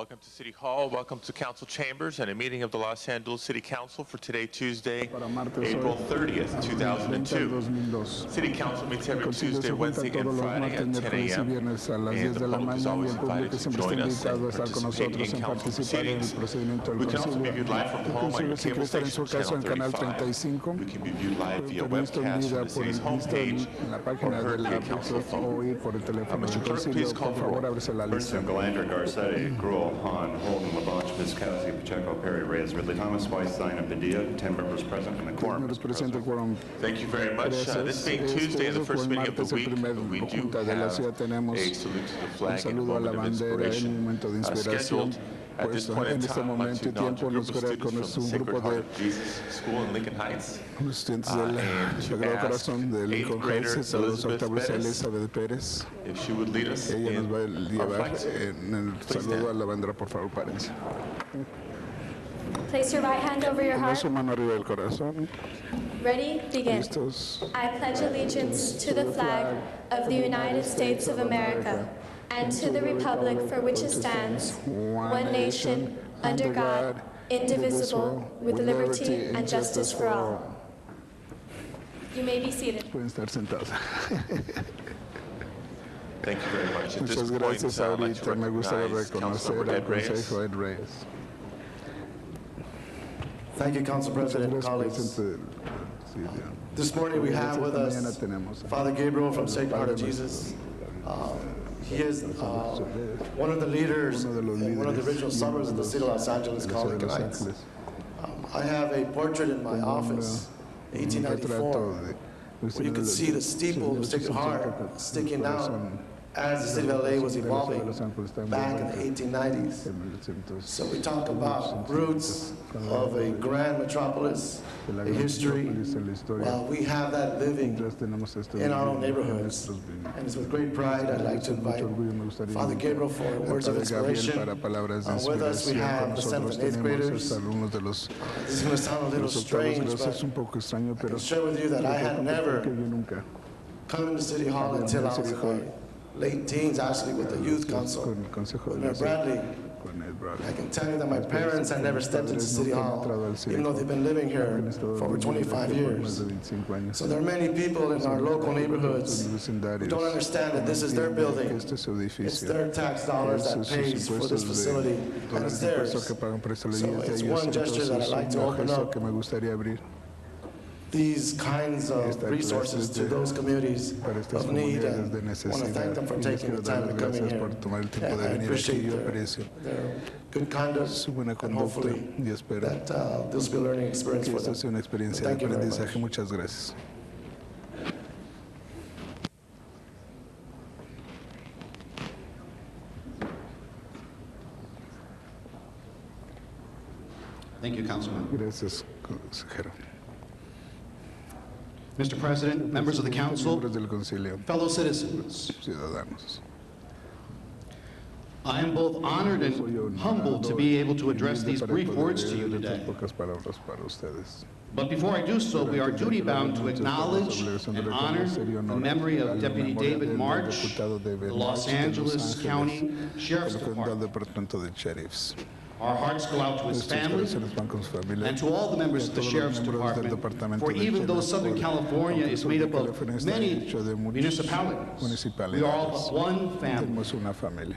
Welcome to City Hall, welcome to Council Chambers and a meeting of the Los Angeles City Council for today, Tuesday, April 30th, 2002. City Council meets every Tuesday, Wednesday, and Friday at 10 a.m. And the public is always invited to join us and participate in council proceedings. We can also be viewed live from home on your cable station, Channel 35. We can be viewed live via webcast from the city's homepage or heard via council phone. Mr. Clerk, please call the roll. Bernstein, Galandra, Garcetti, Gruel, Han, Holden, Labange, Vizcowski, Pacheco, Perry, Reyes, Ridley, Thomas, Weiss, Stein, and Padilla. 10 members present and a quorum. Mr. President. Thank you very much. This being Tuesday, the first meeting of the week, we do have a salute to the flag and a moment of inspiration scheduled at this point in time. I'd like to acknowledge a group of students from the Sacred Heart of Jesus School in Lincoln Heights, and to ask 8th grader Elizabeth Perez if she would lead us in our flag salute. Please stand. Place your right hand over your heart. Ready? Begin. I pledge allegiance to the flag of the United States of America and to the republic for which it stands, one nation, under God, indivisible, with liberty and justice for all. You may be seated. Thank you very much. At this point, I'd like to recognize Councilmember Ed Reyes. Thank you, Council President and colleagues. This morning we have with us Father Gabriel from Sacred Heart of Jesus. He is one of the leaders in one of the original suburbs of the city of Los Angeles called Lincoln Heights. I have a portrait in my office, 1894, where you can see the steeple of Sacred Heart sticking out as the city of LA was evolving back in the 1890s. So we talk about roots of a grand metropolis, a history. Well, we have that living in our own neighborhoods. And it's with great pride I'd like to invite Father Gabriel for words of inspiration. With us we have the 7th and 8th graders. This is going to sound a little strange, but I can share with you that I had never come into City Hall until I was in my late teens, actually, with the youth council, with Mayor Bradley. I can tell you that my parents had never stepped into City Hall, even though they've been living here for over 25 years. So there are many people in our local neighborhoods who don't understand that this is their building. It's their tax dollars that pays for this facility, and it's theirs. So it's one gesture that I'd like to open up these kinds of resources to those communities of need, and I want to thank them for taking the time to come in here. And I appreciate their good conduct, and hopefully that this will be a learning experience for them. Thank you very much. Thank you, Councilman. Mr. President, members of the Council, fellow citizens, I am both honored and humbled to be able to address these brief words to you today. But before I do so, we are duty-bound to acknowledge and honor the memory of Deputy David March, the Los Angeles County Sheriff's Department. Our hearts go out to his family and to all the members of the Sheriff's Department, for even though Southern California is made up of many municipalities, we are all but one family.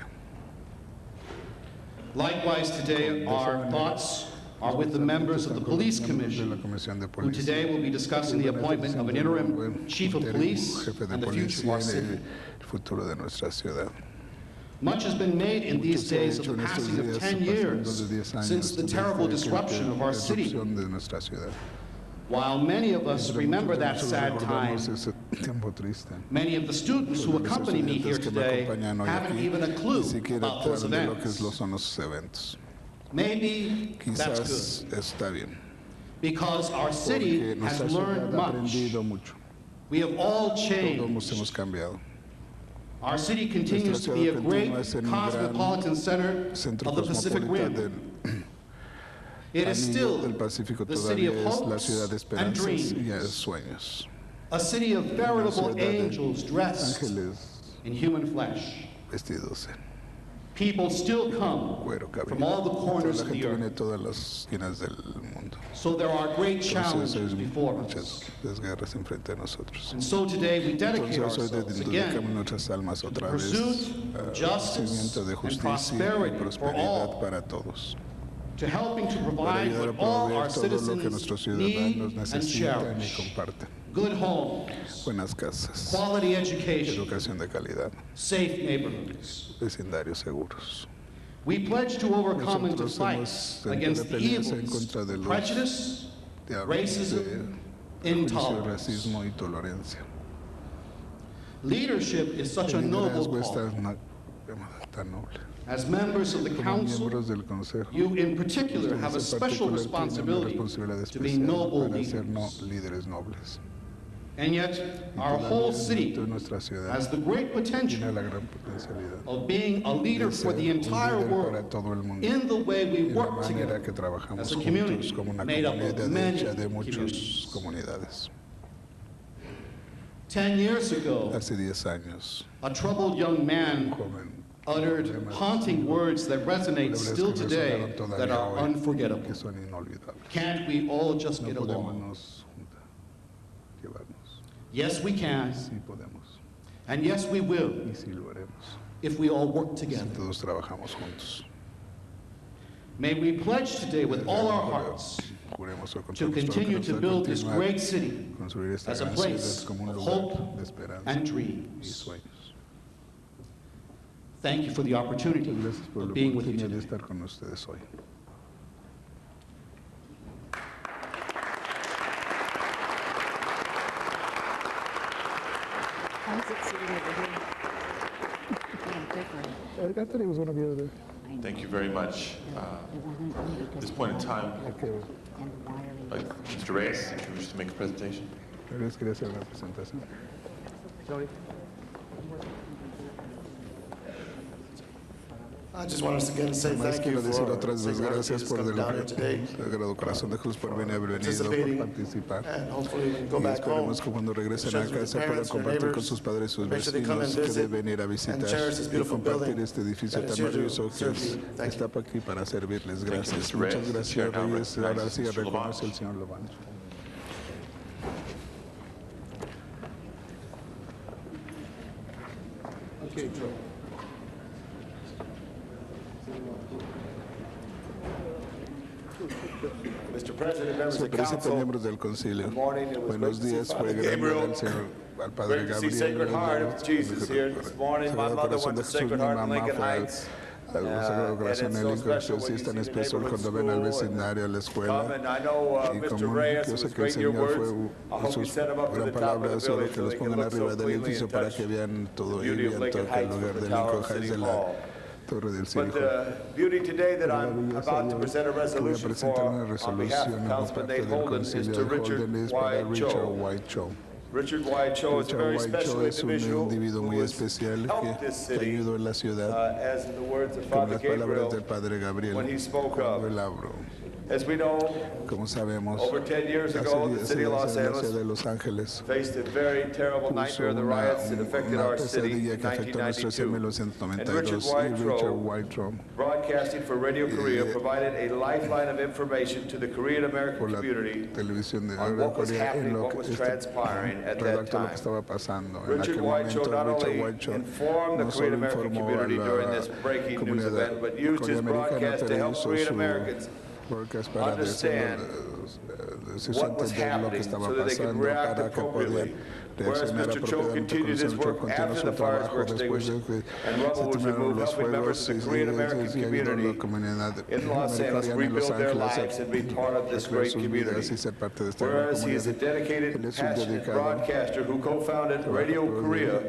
Likewise, today, our thoughts are with the members of the Police Commission, who today will be discussing the appointment of an interim chief of police and the future of our city. Much has been made in these days of the passing of 10 years since the terrible disruption of our city. While many of us remember that sad time, many of the students who accompany me here today haven't even a clue about those events. Maybe that's good, because our city has learned much. We have all changed. Our city continues to be a great cosmopolitan center of the Pacific Rim. It is still the city of hopes and dreams, a city of veritable angels dressed in human flesh. People still come cuero from all the cabello. corners La of the gente viene de earth. todas las esquinas del mundo. So there are great Entonces challenges hay before muchas us. guerras enfrente de nosotros. And so today we dedicate Entonces hoy ourselves dedicamos again nuestras almas to the otra vez pursuit al of justice seguimiento de and justicia y prosperity for prosperidad all, para todos. to helping to Para provide ayudar a what all our proveer todo lo que citizens nuestros need ciudadanos and necesitan y cherish. comparten. Good homes, Buenas casas, quality education, educación de calidad, safe neighborhoods. vecindarios seguros. We pledge to overcome and to Nosotros fight hemos against the peleas en evils contra de of los prejudice, diablos racism, de juicio, intolerance. racismo y tolerancia. Leadership is such a El noble liderazgo es call. tan noble. As members of the Como council, miembros del Consejo, you in particular have a ustedes en special particular tienen una responsibility responsabilidad to be especial noble para ser leaders. líderes nobles. And yet, our whole city Toda nuestra ciudad has the great tiene potential la gran potencialidad of being a leader de for ser the un entire líder para world todo el mundo. in the way we En la work manera together que trabajamos as a juntos community como una made up of comunidad many hecha de muchas communities. comunidades. 10 years ago, Hace 10 años, a troubled young un man joven uttered haunting words that resonate palabras still que today resonaron todavía that are hoy, unforgettable. que son inolvidables. Can't we all just No get podemos along? nos juntar, llevarnos. Yes, we can, Sí podemos and yes, we will, y sí lo haremos. if we all work Si together. todos trabajamos juntos. May we pledge today with all our hearts Juremos hoy con to todo nuestro continue to corazón build this continuar great city construir esta as a gran place ciudad como un of lugar hope de esperanza and y dreams. sueños. Thank you for the opportunity Gracias por la of being with you oportunidad de today. estar con ustedes hoy. How's it sitting over here? Yeah, different. I thought he was going to be over there. Thank you very much. It wasn't me At because this point in time, Okay. and wiring. Mr. Reyes, if you wish to make a presentation. Gracias, quería hacer una presentación. I just want us again to say Más thank you quiero decir for otras veces St. Martin gracias Jesus por coming down here today, Sagrado Corazón de Jesús por haber venido, participating, por participar. and hopefully we can go Y back home. esperemos que cuando regresen share a with your casa puedan parents, your compartir con neighbors, sus padres y sus make sure they come and vecinos que visit deben ir a and visitar cherish this y beautiful compartir building este edificio that is tan here to maravilloso que serve you. Thank you. está aquí para servirles. you, Gracias. Mr. Reyes. Muchas The chair gracias, now Reyes. Ahora recognizes sí Mr. reconoce Labange. el señor Labange. Mr. President, members Señor of the Presidente, council, miembros del concilio. morning. It was Buenos great to días, see fue Father gran ver Gabriel. al señor, al Padre Great to see Gabriel. Sacred Heart of Jesus here this morning. My Sagrado mother Corazón went de to Jesús, Sacred mi Heart in mamá Lincoln fue al Heights. Sagrado And Corazón it's de so Lincoln, special when sí you es see tan the especial neighborhood cuando ven al school and vecindario, a la come, escuela. and I know Y Mr. como Reyes, yo it sé was que el great in your Señor words. fue I hope you sus set them up to gran the top of palabra, the solo building que so los they can pongan look so arriba del cleanly edificio and para touch que vean todo the y beauty of vean Lincoln todo el Heights lugar from de the tower Lincoln of Heights City de la Hall. Torre del But Circo. the beauty today that I'm La about to belleza present a de hoy, que voy a resolution presentar una for on behalf resolución of en Councilman parte Nate del Holden is concilio to de Richard Holden es para Y. Richard Cho. White Cho. Richard Y. Cho is a Richard very White special Cho es un individual individuo who muy has especial helped this que city, ayudó en la ciudad as in the words of con Father las palabras del Gabriel, Padre Gabriel when he spoke cuando of. él habló. As we know, Como sabemos, over 10 years hace ago, the 10 city of años Los la ciudad Angeles de Los Ángeles faced a very terrible puso nightmare of the riots that affected una our city pesadilla in que afectó a nuestra ciudad en 1992. And Richard 1992 y Richard White White Cho Broadcasting for Radio Korea provided a lifeline of information to the Korean American por la community televisión de on what was Corea happening, en lo what que was transpiring at that redactó lo time. que estaba pasando. En Richard aquel White Cho momento, not Richard only White Cho informed the no Korean solo American informó a community during la this breaking news comunidad event, but used his coreamericana, broadcast to pero help hizo Korean su Americans podcast para understand decirse what was entender lo que happening estaba so that they could pasando react para que podían appropriately. Whereas reaccionar Mr. Cho apropiadamente continued his como work continuó after su the fires trabajo were después extinguished de que and se rubble was terminaron removed, los helping members fuegos of the Korean American y ayudó a community la comunidad in Los Angeles americana en Los rebuild their Ángeles lives and be part of this a crear great sus vidas community. y ser parte de esta gran Whereas he is a comunidad. dedicated, Él es un passionate dedicado broadcaster who co-founded Radio Korea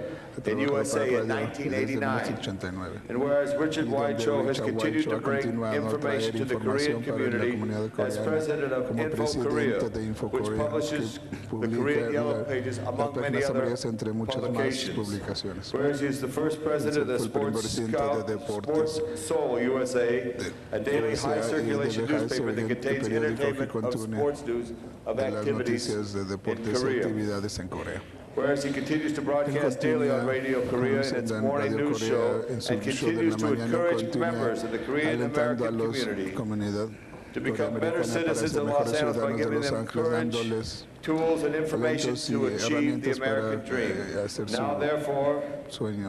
in USA in 1989. And whereas Richard White Cho has continued to bring information to the Korean community as president of Info Korea, which publishes the Korean Yellow Pages among many other entre muchas más publications. publicaciones. Whereas he is the first president of Fue el primer presidente de Deportes Sports Soul USA, a daily high circulation newspaper that contains entertainment of sports news of de las activities noticias de in deportes y Korea. actividades en Corea. Whereas he continues to broadcast daily on Radio Korea in its morning news show and continues to encourage members of the Korean American community to become better citizens in Los Angeles by giving them courage, tools, and information to achieve the American dream. Now, therefore,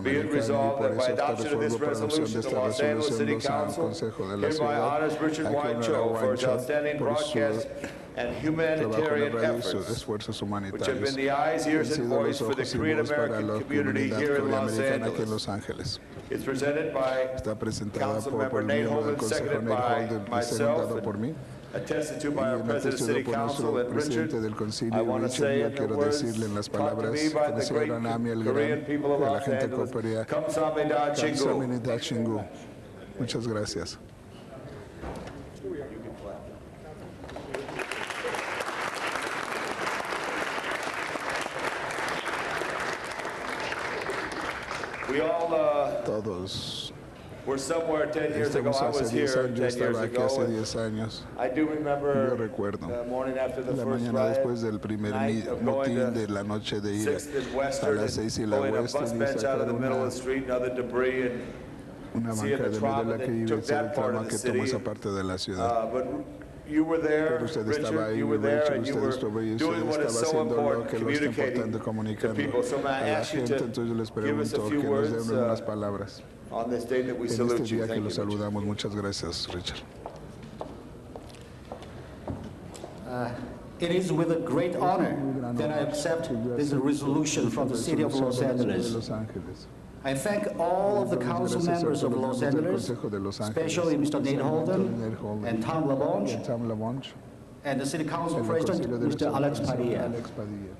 be it resolved that by adoption of this resolution, the Los Angeles City Council hereby honors Richard White Cho for his outstanding broadcast and humanitarian efforts, which have been the eyes, ears, and voice for the Korean American community here in Los Angeles. It's presented by Council Member Nate Holman, seconded by myself, and attested to by our President of the City Council. And Richard, I want to say in the words taught to me by the great Korean people of Los Angeles, Kamsahamnida Chingu. Muchas gracias. We all Todos were somewhere 10 years ago. estamos I hace was 10 here años, 10 years estaba aquí hace ago. And 10 años. I do Yo remember recuerdo the morning after the la first mañana después riot, del primer night of going motín to de la noche de ir 6th and a Western las 6 y and la pulling a Western bus y bench out of the sacar middle of the street and other debris and una seeing banca the de medio de trauma la que that vive took el that part trama of the que tomó city. esa parte de la ciudad. But you were there, Pero usted estaba Richard, ahí, you were there, Richard, and you usted were estuvo ahí, doing what usted is estaba so haciendo lo important, que lo está communicating importante, to comunicando people. So may I a la ask you gente. to Entonces yo les give us a pregunto few que nos words den unas palabras on this day that we en este salute you. día que Thank los you, Richard. saludamos. Muchas gracias, Richard. It is with a great honor that I accept this resolution from the City of Los Angeles. Los Ángeles. I thank all of the council members of Los Angeles, especially Mr. Nate Holden and Tom LaBonge, Tom LaBonge, and the City Council el President, Concilio de los Mr. Alex Ángeles, Padilla. Alex Padilla.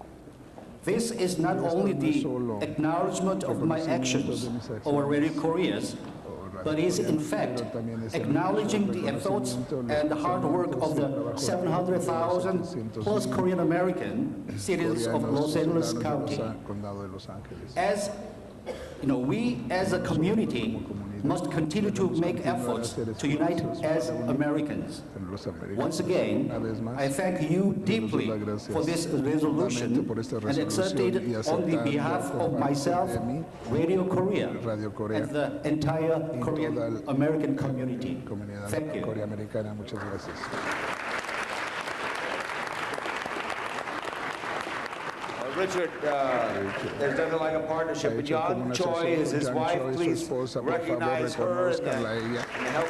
This is not only the acknowledgement of my actions over Radio Korea's, but is in fact acknowledging the efforts and the hard work of the 700,000 plus Korean American citizens of Los Angeles County. Condado de Los Ángeles. As you know, we as a community must continue to make efforts to unite as Americans. Los americanos. Once again, I thank you deeply for this resolution and accept it on the behalf of myself, Radio Korea, and the entire Korean American community. Comunidad Thank you. coreamericana, muchas gracias. Richard, there's nothing like a partnership. But John Choi is his wife. Please recognize her and help.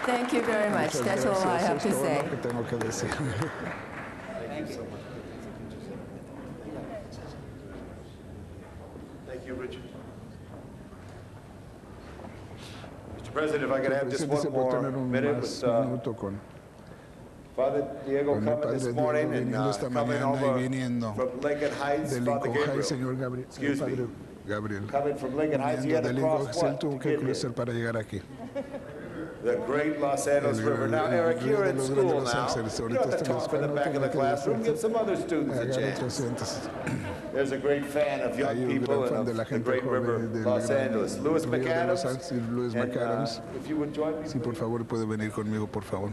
Thank you very much. That's all I have to say. Lo que tengo que decir. Thank you, Richard. Mr. President, if I could have just Presidente, one se puede more tener un minute más with minuto con Father Diego el coming Padre this Diego morning and viniendo esta coming mañana y over viniendo from Lincoln Heights, de Father Lincoln Heights, Gabriel. señor Gabriel, Excuse me. Padre Gabriel. Coming from Lincoln Heights, he Viniendo had de to Lincoln cross Heights, él what to tuvo que get here? cruzar para llegar aquí. The great Los Angeles River. Now, Eric, you're in school now. You don't have to talk in the back of the classroom. Give some other students a Agarra chance. 300. There's a great fan of young Hay un people gran fan and de la of the gente great river, joven del Los gran Angeles. Louis río de Los McAdams. Ángeles, Louis And, McAdams. if you would join me, Si por favor puede venir conmigo, por favor.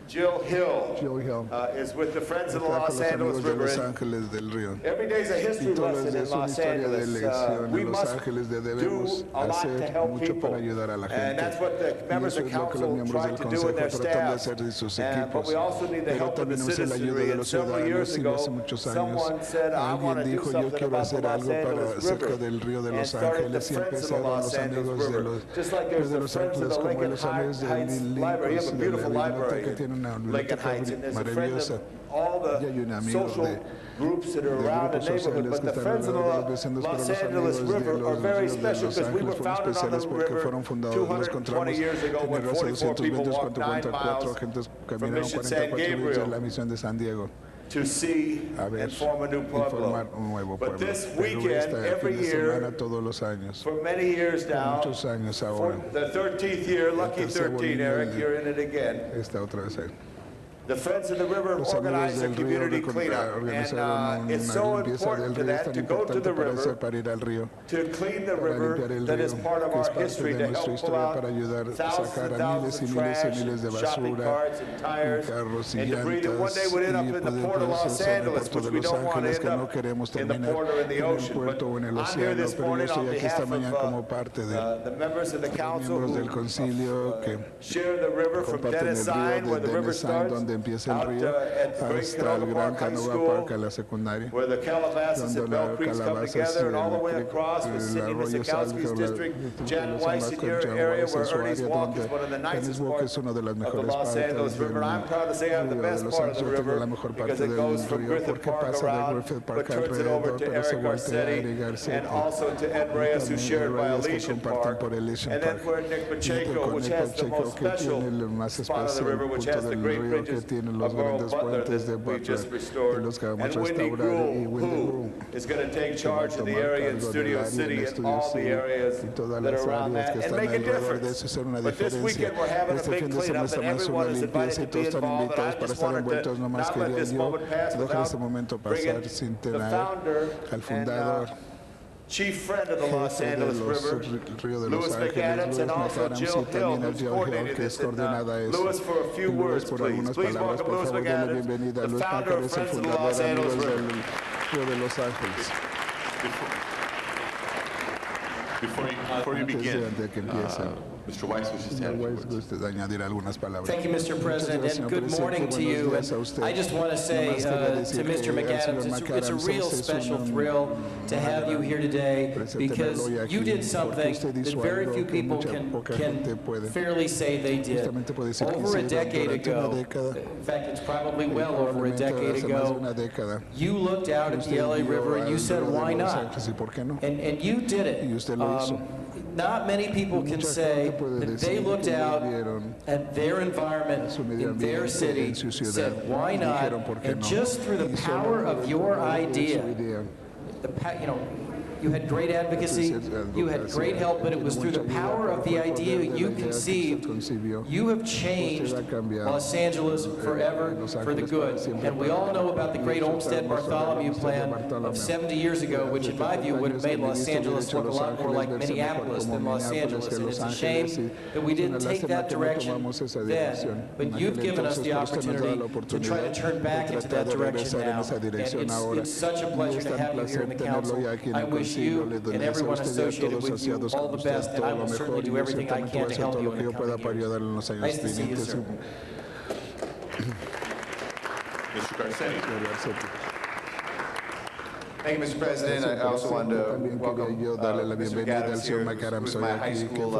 Jill Hill, Jill Hill. is with the Friends of the Está con Los los Angeles amigos de River. Los And Ángeles del Río. every day is a Y history todos los lesson días in es una Los historia de Angeles. lección We en Los must Ángeles de do debemos a lot to hacer help mucho para people. ayudar a la And gente. that's what the Y members eso of es lo que los council miembros try del to do in consejo their tratan de staffs. hacer de sus But equipos. we also need the Pero help of the también necesitamos la ayuda citizenry. de And los several years ciudadanos. Y ago, hace muchos años someone said, I want alguien to do dijo, yo something quiero about the hacer Los algo para Angeles cerca River. del río de And Los started the Ángeles y Friends of the empezaron Los los Angeles amigos de River. los Just like there's de the Los Friends of Ángeles the como Lincoln los amigos de Heights Library. You have a de la beautiful library biblioteca tiene una in Lincoln biblioteca Heights. And there's a friend maravillosa. of all Y hay un the amigo social de groups that are around the grupos neighborhood. sociales But que the están Friends of the alrededor de los vecinos, pero Los los Angeles amigos de River are los very ríos de special Los because we were Ángeles fueron founded on especiales the porque river fueron fundados, los 220 encontramos years ago en when el hace 44 people 220 walked 9 cuando 44 miles gentes from caminaron Mission San 44 millas de Gabriel la misión de San Diego to see a ver and form a new y formar pueblo. un nuevo But pueblo. this Pero weekend, este every fin de semana, year, todos los años, for many years now, muchos años for ahora, the 13th year, lucky tercer 13, año Eric, del- you're in it again. está otra vez ahí. The Friends of the River Los amigos organized a del río community cleanup, organizaron and it's una so limpieza important to del río, es that tan to go to the importante para river, ir al río, to clean the para river limpiar el that is río, part of que es our parte history de to nuestra help pull historia out para ayudar a thousands sacar and a thousands miles y of miles y trash, miles de and shopping basura, carts and tires carros y and debris that one day llantas would end y up in the pueden port of Los verse en el Angeles, puerto which de we Los don't want to Ángeles end que no up queremos in the terminar port or in the en el ocean. puerto o en el But I'm here océano, this pero yo morning estoy on aquí esta behalf mañana como of parte de the members of the los council miembros del who concilio que share the river from comparten Dennis el río Sign, where the desde river Dennis starts, donde empieza el out río at Great hasta el Canoga Gran Park High Canoga School, Park a la secundaria, where the Calabasas donde and la Bell Creeks come Calabazas y together, and all the el way creek, across with el Sidney arroyo Miskowski's Salto, district, Jan los Weiss in Amascos, your Jan area, Weiss where en su Ernie's área, Walk donde is one of the Ernie's nicest Walk parts es una de las of the mejores Los Angeles partes River. And I'm proud to say I'm the río de best Los part of the Ángeles. Yo tengo river la mejor because parte it goes del from río Griffith porque Park pasa de around, Griffith but Park turns it over alrededor, to pero se Eric voltea a Garcetti Eric Garcetti. and also to Ed Reyes, who También shared by Reyes que Elysian comparten Park. por Elysian And then Park. for Nick Y otro Pacheco, con which Nick has the Pacheco, most que special tiene el más spot of the especial river, which punto has the del great río, que bridges tiene los of Earl grandes Butler puentes de that we just Butler, restored. de los que vamos And a Wendy restaurar, y Gruhl, Wendy who Gruhl, is going to take que va a charge of the tomar area in cargo del Studio área en City and Studio all the City areas y todas that las are around áreas that que and están make a alrededor de difference. eso, hacer una But this diferencia. weekend we're having a Este big fin de semana cleanup and estamos haciendo everyone una is limpieza invited y to be todos están involved. And invitados I para just estar wanted envueltos. to No más not let quería this yo moment pass no dejar este without momento bringing pasar sin the tener founder al and fundador, chief friend of the Los jefe de Angeles los River, río de Louis Los Ángeles, McAdams, Louis and also McAdams, Jill y Hill, también a who's Jill Hill, coordinated que es this. And, coordinada eso. Louis, for a few Y Louis, words, por please. algunas Please palabras, welcome por Louis favor, denle McAdams, bienvenida a the Luis founder of McAdams, el Friends of the fundador Los de Angeles Amigos River. del Río de Los Ángeles. Before you begin, Antes de que empiece, Mr. Weiss wishes to add a few words. gusta añadir algunas palabras. Thank you, Mr. President, Muchas gracias, and señor good presidente. morning to Buenos you. días a And usted. I just want to say Nomás quería to decir Mr. que al McAdams, señor it's a McAdams real es special un thrill to have you here today because tenerlo hoy you aquí, did something porque usted that hizo very algo few que people poca can gente puede. fairly say they did. Justamente puede decir que Over a hicieron decade durante una ago, década, in fact, it's probably well over a probablemente decade hace más de ago, una década, you looked out at the usted LA vio River and you al said, río de why Los not? Ángeles, ¿y por qué no? And you did it. Y usted lo hizo. Not many people can Mucha say gente puede that they decir looked que out vieron at their environment su medio in their ambiente, city, en su ciudad, said, why y not? dijeron, ¿por qué And no? just through the Y solo power of your por su idea, idea. you had great advocacy, you had great help, but it was through the power of the idea you conceived. You have changed Los Angeles forever for the good. And we all know about the great Olmsted Bartholomew plan of 70 years ago, which in my view would have made Los Angeles look a lot more like Minneapolis than Los Angeles. And it's a shame that we didn't take that direction then. But you've given us the opportunity to try to turn back into that direction now. And it's such a pleasure to have you here in the council. I wish you and everyone associated with you all the best, and I will certainly do everything I can to help you in the coming years. Nice to see you, sir. Mr. Garcetti. Thank you, Mr. President. I also wanted to welcome Mr. McAdams here, who's my high school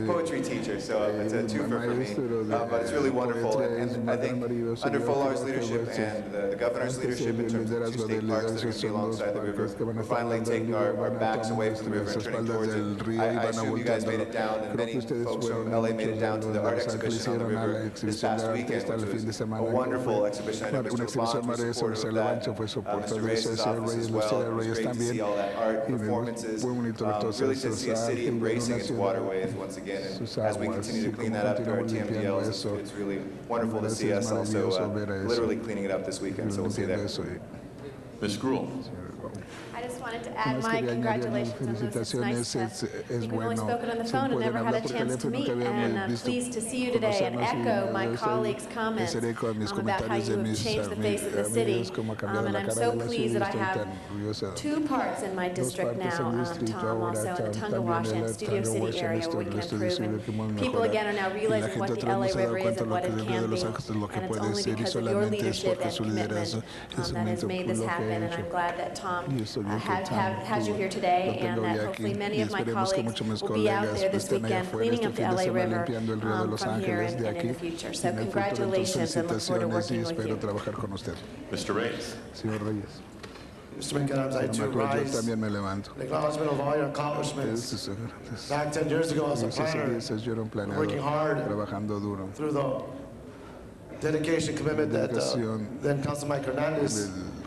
poetry teacher, so it's a twofer for me. But it's really wonderful, and I think under Fuller's leadership and the governor's leadership in terms of two state parks that are going to be alongside the river, we're finally taking our backs away from the river and turning towards it. I assume you guys made it down, and many folks from LA made it down to the art exhibition on the river this past weekend, which was a wonderful exhibition. I know Mr. LaBonte was supportive of that. Mr. Reyes' office as well. It was great to see all that art performances, really to see a city embracing its waterways once again. And as we continue to clean that up through our TMDLs, it's really wonderful to see us also literally cleaning it up this weekend, so we'll see you there. Ms. Gruhl. I just wanted to add my congratulations on this. It's nice to, I think we've only spoken on the phone and never had a chance to meet, and I'm pleased to see you today and echo my colleagues' comments about how you have changed the face of the city. And I'm so pleased that I have two parks in my district now, Tom, also in the Tongawash and Studio City area where we can improve. And people again are now realizing what the LA River is and what it can be, and it's only because of your leadership and commitment that has made this happen, and I'm glad that Tom has you here today, and that hopefully many of my colleagues will be out there this weekend cleaning up the LA River from here and in the future. So congratulations, and look forward to working with you. Mr. Reyes. Mr. McAdams, I too rise También me levanto. in acknowledgement of all your accomplishments. Back 10 years ago, I was a planner, Yo era un planeador, working hard trabajando duro. through the dedication, commitment that then Councilman Hernandez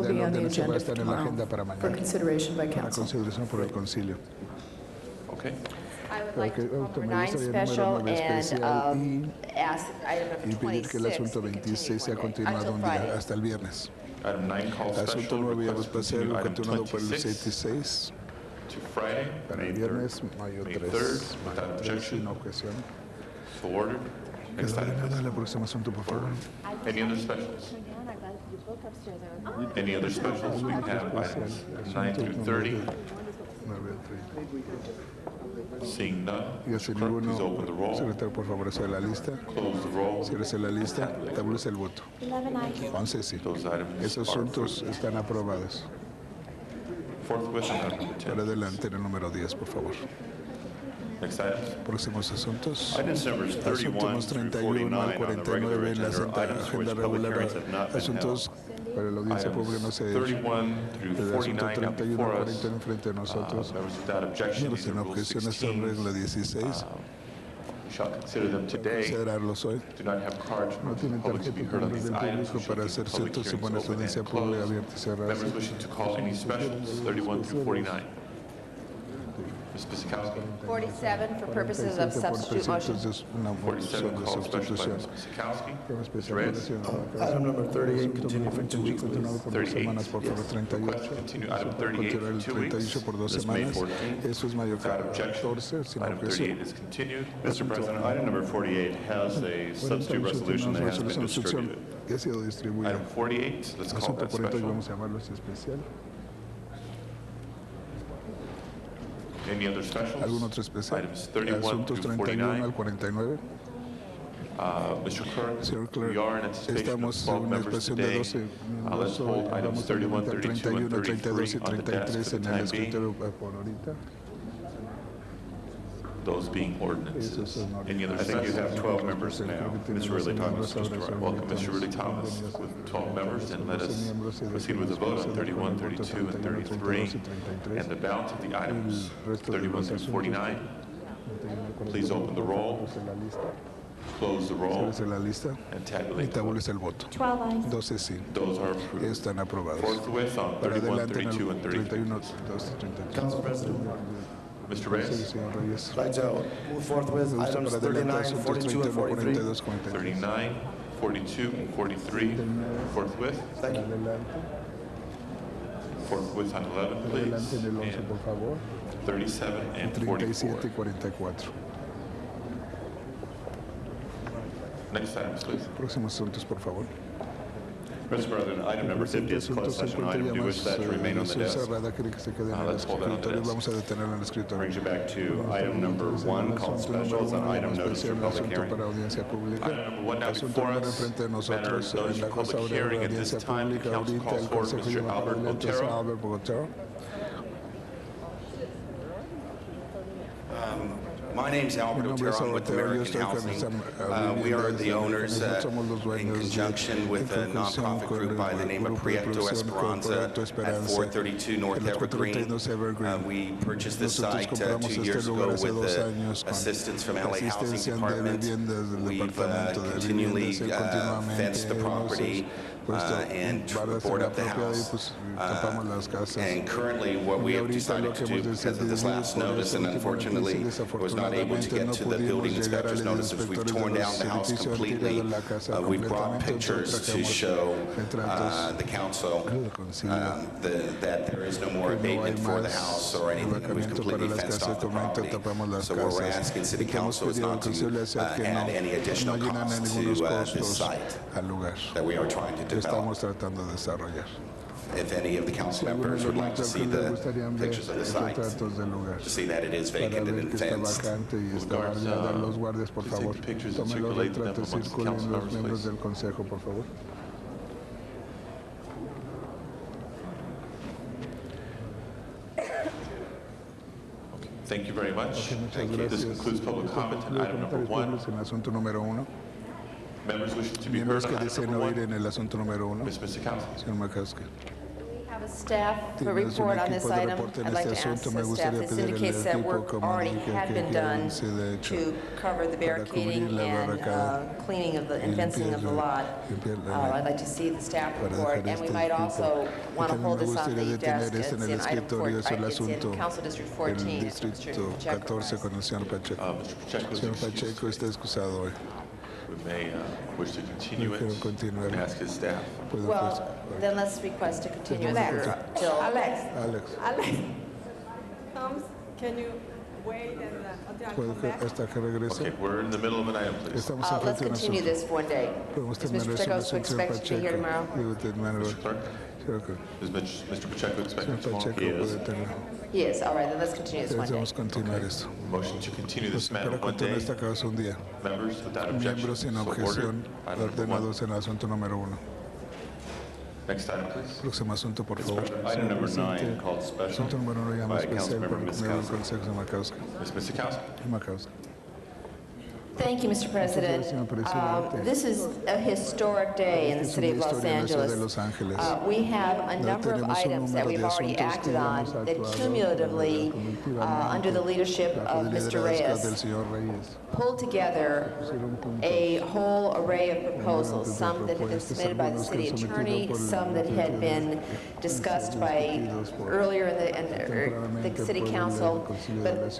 will medida be el on the orden ese va a agenda estar en la agenda para tomorrow for mañana, consideration by para council. consideración por el concilio. Okay. I would like to Porque call number 9 autoriza el número special 9 especial and ask item y number pedir que el 26 asunto be 26 sea continued one day, continuado until un día Friday. hasta el viernes. Item 9, call Asunto special, 9 y request to continue espacial item continuado por el 26 26 to Friday, para May el 3rd. viernes, mayo May 3. 3rd, without Mayo 3 objection. sin objeción. So ordered. Next Quedó item, ordenada please. la próxima asunto, por favor. Any other specials? Any other specials? We have items 9 through 30. 9 a 30. Seeing none, Y así Mr. Clerk, ninguno, please open the roll, secretario, por favor, hace la lista. close the roll. Ciérrese la lista, establece el voto. 11 ayes. 11 sí. Those items Esos are asuntos approved. están aprobados. Forthwith, item number 10. Para adelante, el número 10, por favor. Next items. Próximos asuntos. Items numbers 31 Asuntos through 31 al 49 on the regular 49 en la agenda are Santa items for which Agenda public Regular. hearings have not been Asuntos held. para la audiencia pública no se ha hecho. 31 through El asunto 49 now 31 before al us. 40 enfrente de nosotros. Members without objection, Miembros these sin are Rule objeciones son 16. regla 16. We shall consider them today. Considerarlos hoy. Do not have cards No for the tienen public to tarjeta be de heard on miembros these del items. público We shall para keep hacer public ciertos y hearings buenas open audiencia and pública closed. abierta y cerrada. Members wishing to call any specials, 31 through 49. Ms. Pisikowski, 47 for purposes of substitute motion. 47 de called special by sustitución. Ms. Pisikowski. Tema Ms. especial Reyes, Item number 38, continue for 2 weeks, continuado please. por 2 semanas, por favor. 38. request to continue item 38 Continuar el for 2 weeks. 38 por 2 This May semanas. 14th. Eso es mayo Without objection, 14, sin item objeción. 38 is continued. Mr. President, item number 48 has a substitute resolution that has been distributed. Que ha sido distribuido. Item 48, let's call Asunto that 48 special. vamos a llamarlo así especial. Any other specials? ¿Algún otro especial? Items 31 Asuntos through 31 al 49. 49. Mr. Clerk, Señor Clerk, we are in anticipation of estamos 12 en una members expresión de today. 12 Let's miembros. hold items Vamos a 31, limitar 32, and 32 y 33 on the desk 33 for en the el time being, escritorio por ahorita. those being Esos ordinances. son Any other I think you specials? have 12 members now. Ms. Ridley Thomas, just arrived. Welcome, Mr. Rudy Thomas, with 12 members, and let us proceed with the vote on 31, 32, and 33, and the balance of the items, 31 through 49. Please open the roll, close the roll, Cierre la lista and y tabulate the vote. tabúlese el voto. 12 ayes. 12 sí. Those are approved. Están aprobados. Forthwith on Para 31, adelante en 32, el and 33. 31, 2, 33. Council President, Mr. Sí, Reyes, señor Reyes. I'd like to move forthwith Me gusta items para adelante 39, asuntos 42, and 31, 43. 42, 43. 39, 42, and 43. Forthwith. Thank you. Adelante. Forthwith on 11, Adelante please, en el 11, and por favor. 37 and 37 y 44. 44. Next items, please. Próximos asuntos, por favor. Mr. President, item number 50 is closed session item. Do you wish that to remain on the desk? cerrada, quiere que se quede en el Let's hold that on the escritorio. desk. Vamos a detenerlo en el escritorio. Brings you back to item number 1, called specials, and item notice for public Asunto hearing. para audiencia pública. Item number 1 now Asunto before número us. enfrente de Matter nosotros. of En la public cosa ahora de hearing. At this audiencia time, the pública. council Ahorita calls el forward Consejo Mr. lleva para Albert adelante a Botero. Albert Botero. My name's Albert Mi nombre es Otero. I'm with Otero. Yo American estoy con Housing. esa We are the owners nosotros somos los in dueños de- conjunction with a en conjunción nonprofit con group by the el name of grupo de Proyecto producción Esperanza Proyecto at Esperanza 432 North en los Evergreen. 432 Evergreen. We purchased this Nosotros site compramos 2 years este ago lugar hace 2 with años con assistance from LA Housing asistencia de Department. viviendas del We've departamento de continually viviendas continuamente fenced the property barras and en board la up the propiedad y house. pues tapamos las casas. And currently, what we Y have ahorita lo decided que to do, hemos because of this decidido last por notice, esa and última unfortunately noticia, was not able to get desafortunadamente to no the building pudimos llegar inspector's al notice, is we've inspector de torn los down the house edificios, han completely. tirado la casa We've brought completamente, pictures entonces to trajimos show retratos the council al concilio that there is no more que no hay abatement for the más house or anything. We've vacamiento para completely las fenced casas, off the actualmente property. tapamos las So what we're casas. asking city Y que hemos council is pedido al not to concilio hacer que add any no additional llenan cost ningunos to this costos site al lugar that we are trying to que develop. estamos tratando de desarrollar. If any of the council Si algunos members de would los like to see alcaldes the gustarían ver pictures of the site, retratos del lugar to see that it is para vacant ver and que está fenced. vacante y está Guards, barriada. Los guardias, por please take favor, the pictures and tomen los circulate them retratos, amongst the circulen council los members, miembros please. del consejo, por favor. Thank you very much. Muchas This gracias. concludes public comment on item number Comentarios 1. públicos en el asunto número 1. Members wishing to be Miembros heard que on item deseen number oír 1. en el asunto número 1. Ms. Misikowski. Señor Makowski. We have a staff Tienes un report on this equipo de item. reporte en I'd like este to ask asunto. Me the staff, gustaría this pedir al indicates that equipo work already comunique had que been done se de hecho to cover the para cubrir barricading la and barricada cleaning of the, y and fencing of the lot. limpiar la I'd like to see the staff para report, dejar and we este might equipo. also want to También hold me this on gustaría the detener desk. este en It's el in item escritorio, es el 4, it's in asunto Council District el 14. distrito Mr. Pacheco 14 has- con el señor Pacheco. Mr. Pacheco is Señor excused. Pacheco está excusado hoy. We may wish to continue it. Quiero continuar. Ask his staff. Puedo Well, then let's request to continue Alex. till... Alex. Alex, Alex. Thomas, can you wait until I ¿puedo come que back? hasta que regrese? Okay, we're in the middle of an item, please. Estamos en Let's frente de un continue asunto. this for one day. Podemos Is terminar Mr. eso Pacheco en so el señor expected to be here tomorrow? Pacheco. Digo, terminar Mr. Clerk, creo que is Mr. Pacheco expected señor tomorrow? Pacheco puede tener. He is. All right, then let's continue this one day. Debemos continuar esto. Motion to continue this matter Para one continuar day. esta causa un día. Members, without objection, Miembros sin so ordered. objeción, Item number one. ordenados en el asunto número 1. Next item, please. Próximo asunto, por favor. Item number Señor 9, presidente, called special asunto número 1 llama by especial por Councilmember el miembro del Miskowski. Consejo Makowska. Ms. Misikowski. Makowska. Thank you, Mr. President. Señor presidente. This is a historic day in the Es city of una Los historia en la ciudad Angeles. de Los Ángeles. We have a number of tenemos un items that número we've de already asuntos que acted ya on hemos that actuado cumulatively, under the leadership Bajo of el Mr. liderazgo del Reyes, señor Reyes. pulled together a whole array of proposals, some that had been submitted by the city attorney, some that had been discussed by earlier in the city council, but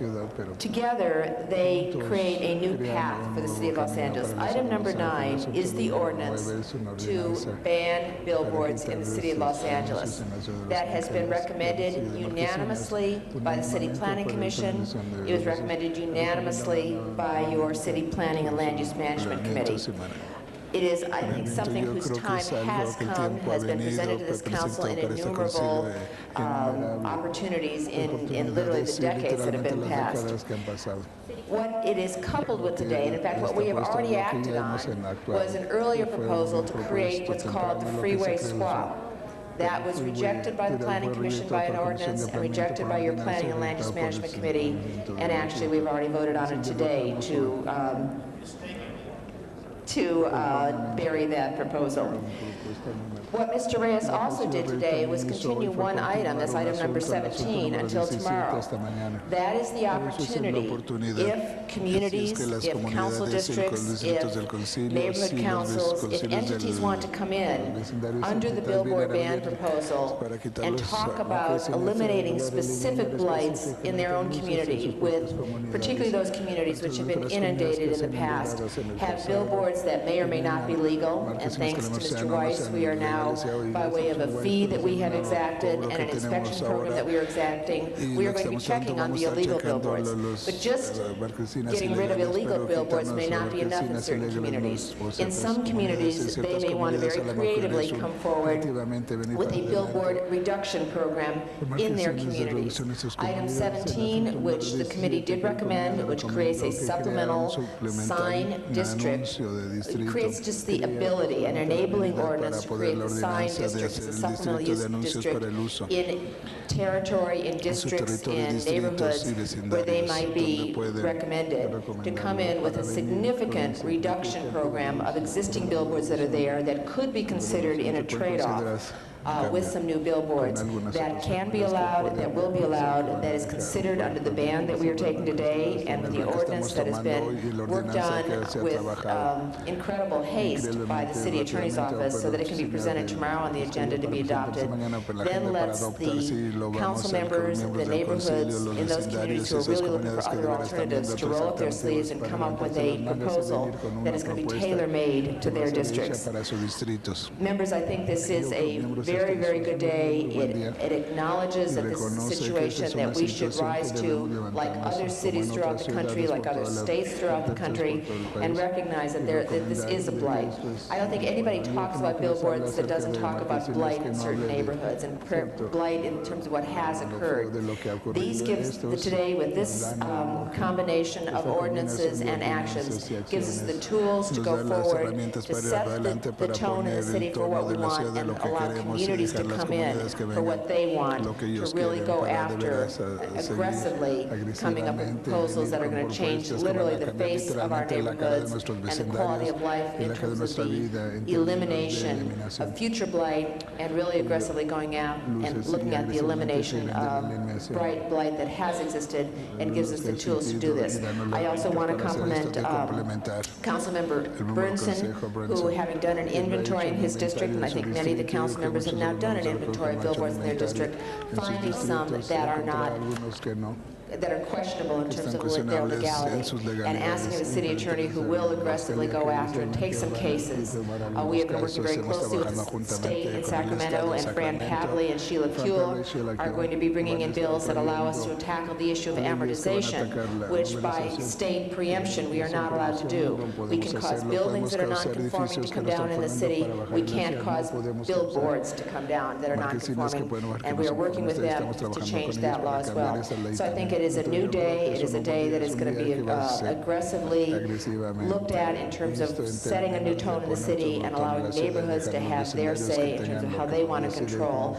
together they create a new path for the city of Los Angeles. Item number 9 is the ordinance to ban billboards in the city of Los Angeles. That has been recommended unanimously by the City Planning Commission. It was recommended unanimously by your City Planning and Land Use Management Committee. It is, I think, something whose time has come, has been presented to this council in innumerable opportunities in literally the decades that have been passed. What it is coupled with today, and in fact what we have already acted on, was an earlier proposal to create what's called the freeway swap. That was rejected by the Planning Commission by an ordinance and rejected by your Planning and Land Use Management Committee, and actually we've already voted on it today to bury that proposal. What Mr. Reyes also did today was continue one item, that's item number 17, until tomorrow. That is the opportunity, if communities, if council districts, if neighborhood councils, if entities want to come in under the billboard ban proposal and talk about eliminating specific blights in their own community, with particularly those communities which have been inundated in the past, have billboards that may or may not be legal, and thanks to Mr. Weiss, we are now, by way of a fee that we have exacted and an inspection program that we are exacting, we are going to be checking on the illegal billboards. But just getting rid of illegal billboards may not be enough in certain communities. In some communities, they may want to very creatively come forward with a billboard reduction program in their communities. Item 17, which the committee did recommend, which creates a supplemental sign district, it creates just the ability, an enabling ordinance to create the sign district as a supplemental use district in territory, in districts, in neighborhoods where they might be recommended to come in with a significant reduction program of existing billboards that are there that could be considered in a trade-off with some new billboards that can be allowed, that will be allowed, that is considered under the ban that we are taking today, and with the ordinance that has been worked on with incredible haste by the city attorney's office so that it can be presented tomorrow on the agenda to be adopted. Then let's the council members, the neighborhoods in those communities who are really looking for other alternatives to roll up their sleeves and come up with a proposal that is going to be tailor-made to their districts. Members, I think this is a very, very good day. It acknowledges that this is a situation that we should rise to, like other cities throughout the country, like other states throughout the country, and recognize that this is a blight. I don't think anybody talks about billboards that doesn't talk about blight in certain neighborhoods and blight in terms of what has occurred. These gives today, with this combination of ordinances and actions, gives us the tools to go forward, to set the tone in the city for what we want, and allow communities to come in for what they want, to really go after aggressively coming up with proposals that are going to change literally the face of our neighborhoods and the quality of life in terms of the elimination of future blight, and really aggressively going out and looking at the elimination of blight that has existed, and gives us the tools to do this. I also want to compliment Councilmember Burnson, who, having done an inventory in his district, and I think many of the council members have now done an inventory of billboards in their district, finding some that are not that are questionable in que terms están of their cuestionables en legality, sus and asking the legalidades. city attorney, who will aggressively go after and take some cases. We have been working very closely with the state in Sacramento, and Fran Pavley and Sheila Kuehl are going to be bringing in bills that allow us to tackle the issue of amortization, which by state preemption we are not allowed to do. We can cause buildings that are non-conforming to come down in the city. We can't cause billboards to come down that are non-conforming, and we are working with them to change that law as well. So I think it is a new day. It is a day that is going to be aggressively looked at in terms of setting a new tone in the city and allowing neighborhoods to have their say in terms of how they want to control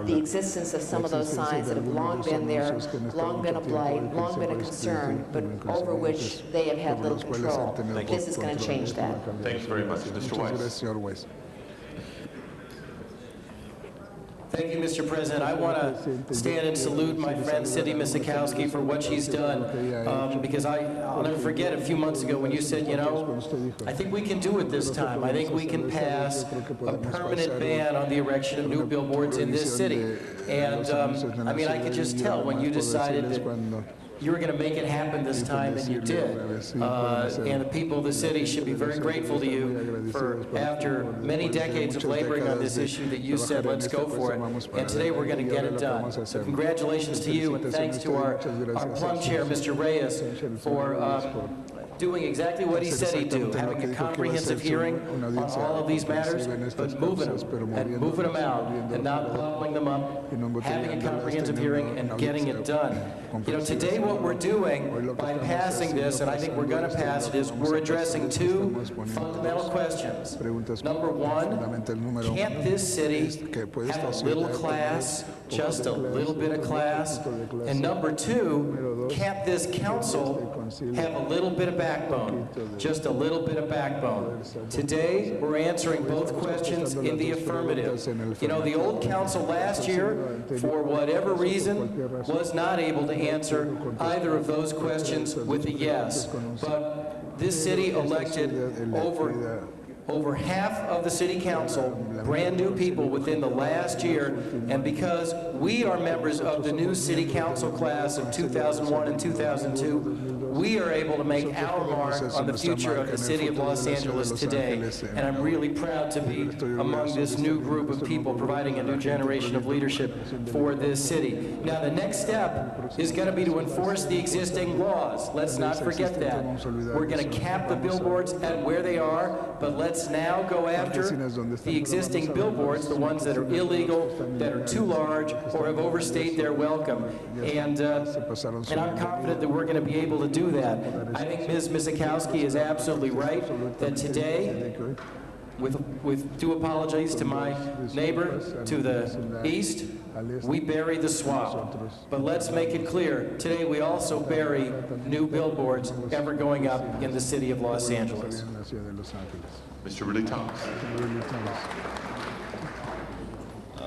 the existence of some of those signs that have long been there, long been a blight, long been a concern, but over which they have had little control. This is going to change that. Thanks very much. Mr. Weiss. Señor Weiss. Thank you, Mr. President. I want to stand and salute my friend Cindy Misikowski for what she's done, because I'll never forget a few months ago when you said, you know, I think we can do it this time. I think we can pass a permanent ban on the erection of new billboards in this city. And I mean, I could just tell when you decided that you were going to make it happen this time, and you did. And the people of the city should be very grateful to you for, after many decades of laboring on this issue, that you said, let's go for it. And today we're going to get it done. So congratulations to you, and thanks to our plum chair, Mr. Reyes, for doing exactly what he said he'd do, having a comprehensive hearing on all of these matters, but moving them out and not bottling them up, having a comprehensive hearing and getting it done. You know, today what we're doing by passing this, and I think we're going to pass it, is we're addressing two fundamental questions. Number one, can't this city have a little class, just a little bit of class? And number two, can't this council have a little bit of backbone, just a little bit of backbone? Today, we're answering both questions in the affirmative. You know, the old council last year, for whatever reason, was not able to answer either of those questions with a yes. But this city elected over half of the city council, brand new people within the last year, and because we are members of the new city council class of 2001 and 2002, we are able to make our mark on the future of the city of Los Angeles today. And I'm really proud to be among this new group of people providing a new generation of leadership for this city. Now, the next step is going to be to enforce the existing laws. Let's not forget that. We're going to cap the billboards at where they are, but let's now go after the existing billboards, the ones that are illegal, that are too large, or have overstayed their welcome. And I'm confident that we're going to be able to do that. I think Ms. Misikowski is absolutely right that today, with due apologies to my neighbor to the east, we bury the swamp. But let's make it clear, today we also bury new billboards ever going up in the city of Los Angeles. Mr. Ridley Thomas.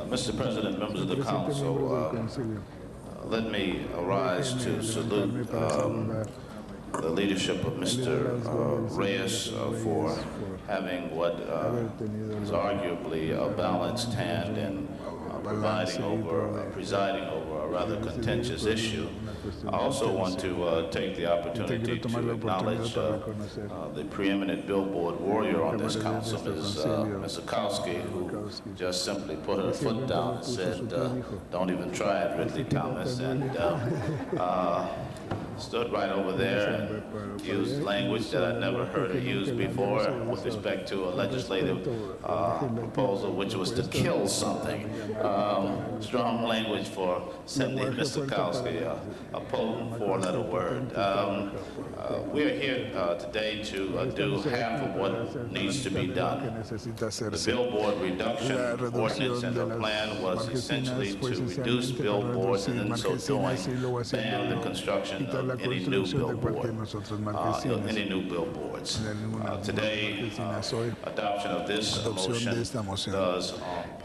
Mr. President, members of the council, let me arise to salute the leadership of Mr. Reyes for having what is arguably a balanced hand in presiding over a rather contentious issue. I also want to take the opportunity to acknowledge the preeminent billboard warrior on this council, Ms. Misikowski, who just simply put her foot down and said, don't even try it, Ridley Thomas, and stood right over there and used language that I'd never heard her use before with respect to a legislative proposal, which was to kill something. Strong language for Cindy Misikowski, a potent four-letter word. We are here today to do half of what needs to be done. The billboard reduction ordinance and the plan was essentially to reduce billboards and in so doing ban the construction of la any new construcción de cualquier billboard, nosotros marquesinas. any new billboards. Today, Marquesinas hoy, adoption of this adopción de motion esta moción does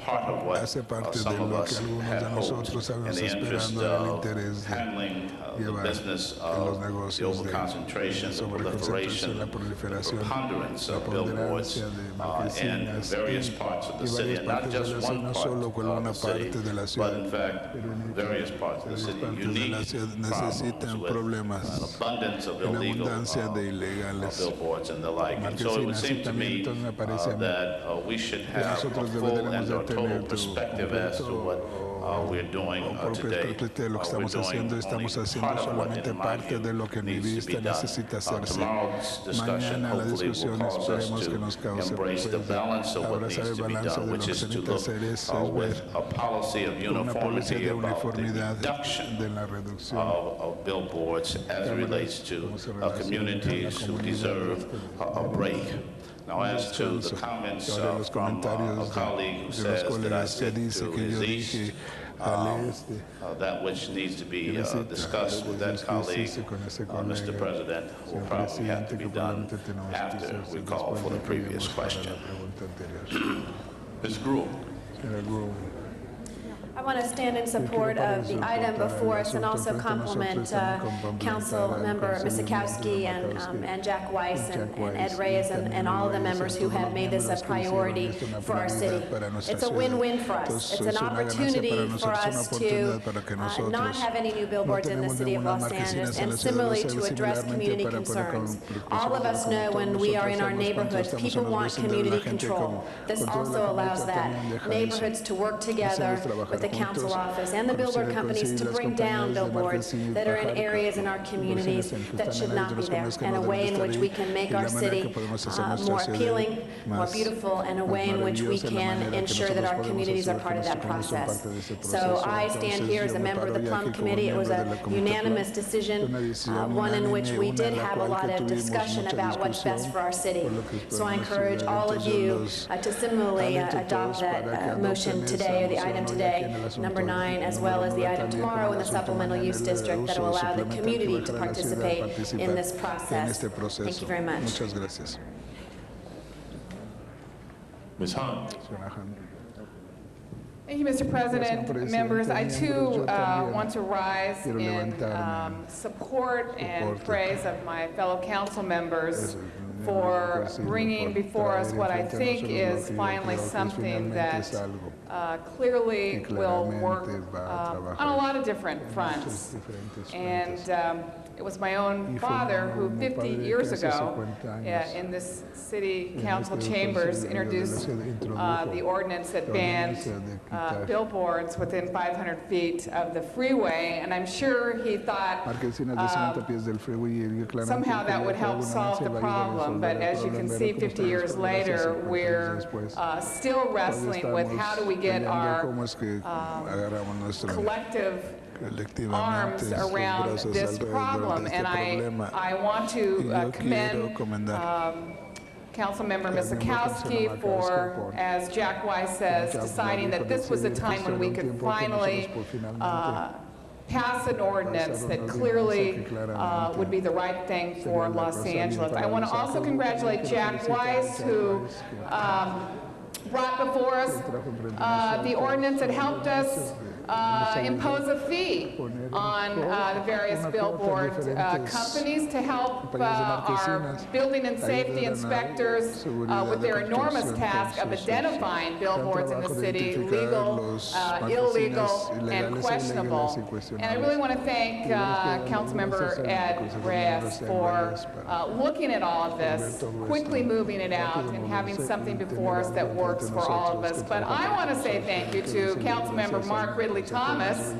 part of what hace parte de some of lo que us algunos had de hoped nosotros in habíamos the interest esperando del of interés de handling the llevar business en los of the negocios de overconcentration, the proliferation, la the proliferación, preponderance la of billboards ponderancia de in marquesinas various parts of the y city, varias and not partes de just la one ciudad, no part solo con of una the city, parte de la but ciudad, in fact, various parts of the city, partes de la unique ciudad problems necesitan with problemas, an abundance of una illegal abundancia de ilegales billboards and the like. And so it would marquesinas, seem y to también me entonces me parece a mí that we should que have a nosotros full deberemos and de or total tener perspective as to what we're doing today. de lo que We're estamos doing haciendo, only estamos haciendo part of what, solamente in my parte view, de lo que en mi needs to be vista done. necesita hacerse. Tomorrow's discussion Mañana la hopefully will discusión cause us esperemos que nos to cause embrace the balance of what abrazar needs el to be balance done, de lo which que is se to necesita look hacer es with ver a policy of una policía uniformity de about the uniformidad reduction de la reducción of billboards as it relates to communities who deserve a break. Now, as to the comments ahora los from a comentarios colleague who de los says that I colegas que sit dice to que yo his east, dije al este that which needs to be necesita discussed with that colleague, discutirse con ese Mr. colega, President, will señor probably have to presidente, be que done probablemente tenemos que after hacerse we call después for the de que previous demos para la question. pregunta anterior. Ms. Gruhl. Señora Grove. I want to stand in support of the item before us and also compliment Council Member Misakowski and Jack Weiss and Ed Reyes and all of the members who have made this a priority for our city. It's a win-win for us. It's an opportunity for us to not have any new billboards in the city of Los Angeles and similarly to address community concerns. All of us know when we are in our neighborhoods, people want community control. This also allows that neighborhoods to work together with the council office and the billboard companies to bring down billboards that are in areas in our communities that should not be there, and a way in which we can make our city more appealing, more beautiful, and a way in which we can ensure that our communities are part of that process. So I stand here as a member of the Plum Committee. It was a unanimous decision, one in which we did have a lot of discussion about what's best for our city. So I encourage all of you to similarly adopt that motion today, or the item today, number 9, as well as the item tomorrow in the supplemental use district that will allow the community to participate in this process. Thank you very much. Muchas gracias. Ms. Hahn. Thank you, Mr. President. Members, I too want to rise in support and praise of my fellow council members for bringing before us what I think is finally something that clearly will work on a lot of different fronts. And it was my own father who 50 years ago in this city council chambers introduced the ordinance that banned billboards within 500 feet of the freeway, and I'm sure he thought somehow that would help solve the problem, but as you can see 50 years later, we're still wrestling with how do we get our collective arms around this problem, and I want to commend Councilmember Misakowski for, as Jack Weiss says, deciding that this was a time when we could finally pass an ordinance that clearly would be the right thing for Los Angeles. I want to also congratulate Jack Weiss, who brought before us the ordinance that helped us impose a fee on the various billboard companies to help our building and safety inspectors with their enormous task of identifying billboards in the city, legal, illegal, and questionable. And I really want to thank Councilmember Ed Reyes for looking at all of this, quickly moving it out, and having something before us that works for all of us. But I want to say thank you to Councilmember Mark Ridley Thomas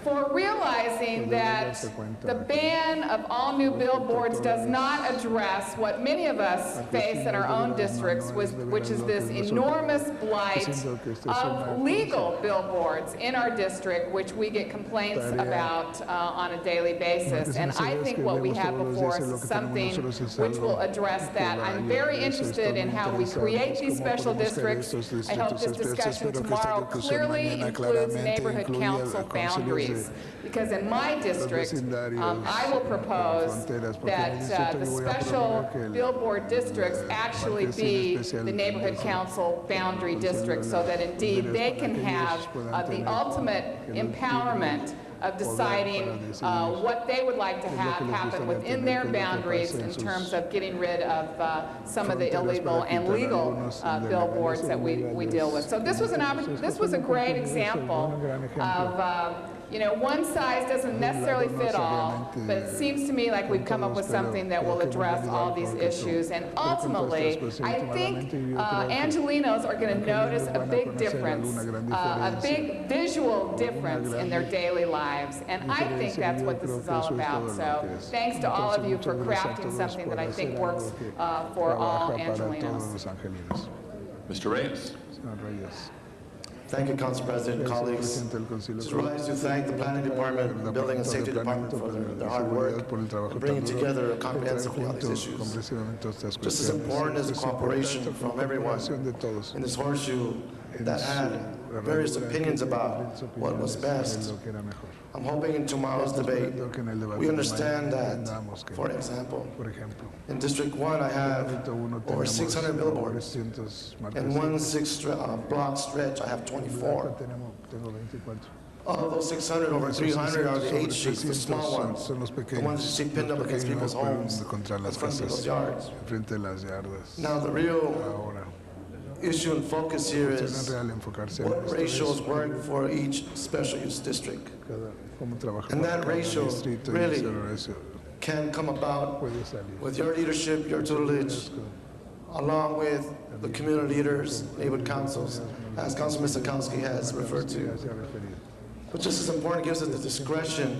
for realizing that the ban of all new billboards does not address what many of us face in our own districts, which is this enormous blight of legal billboards in our district, which we get complaints about on a daily basis. And I think what we have before us is something which will address that. I'm very interested in how we create these special districts. I hope this discussion tomorrow clearly includes neighborhood council boundaries. boundaries. Because in my district, I will propose that the special billboard districts actually be the neighborhood council boundary districts, so that indeed they can have the ultimate empowerment of deciding what they would like to have happen within their boundaries in terms of getting rid of some of the illegal and legal billboards that we deal with. So this was a great example of one size doesn't necessarily fit all, but it seems to me like we've come up with something that will address all these issues. And ultimately, I think Angelinos are going to notice a big difference, a big visual difference in their daily lives. And I think that's what this is all about. So thanks to all of you for crafting something that I think works for all Angelinos. Mr. Reyes. Thank you, Council President, colleagues. Just rise to thank the Planning Department, the Building and Safety Department for their hard work in bringing together comprehensively all these issues. Just as important as the cooperation from everyone in this horseshoe that had various opinions about what was best. I'm hoping in tomorrow's debate, we understand that, for example, in District 1, I have over 600 billboards. In one block stretch, I have 24. Of those 600, over 300 are the H streets, the small ones, the ones you see pinned up against people's homes, in front of people's yards. Now, the real issue and focus here is what ratios work for each special use district. And that ratio really can come about with your leadership, your tutelage, along with the community leaders, neighborhood councils, as Councilman Sakowski has referred to. But just as important, it gives us the discretion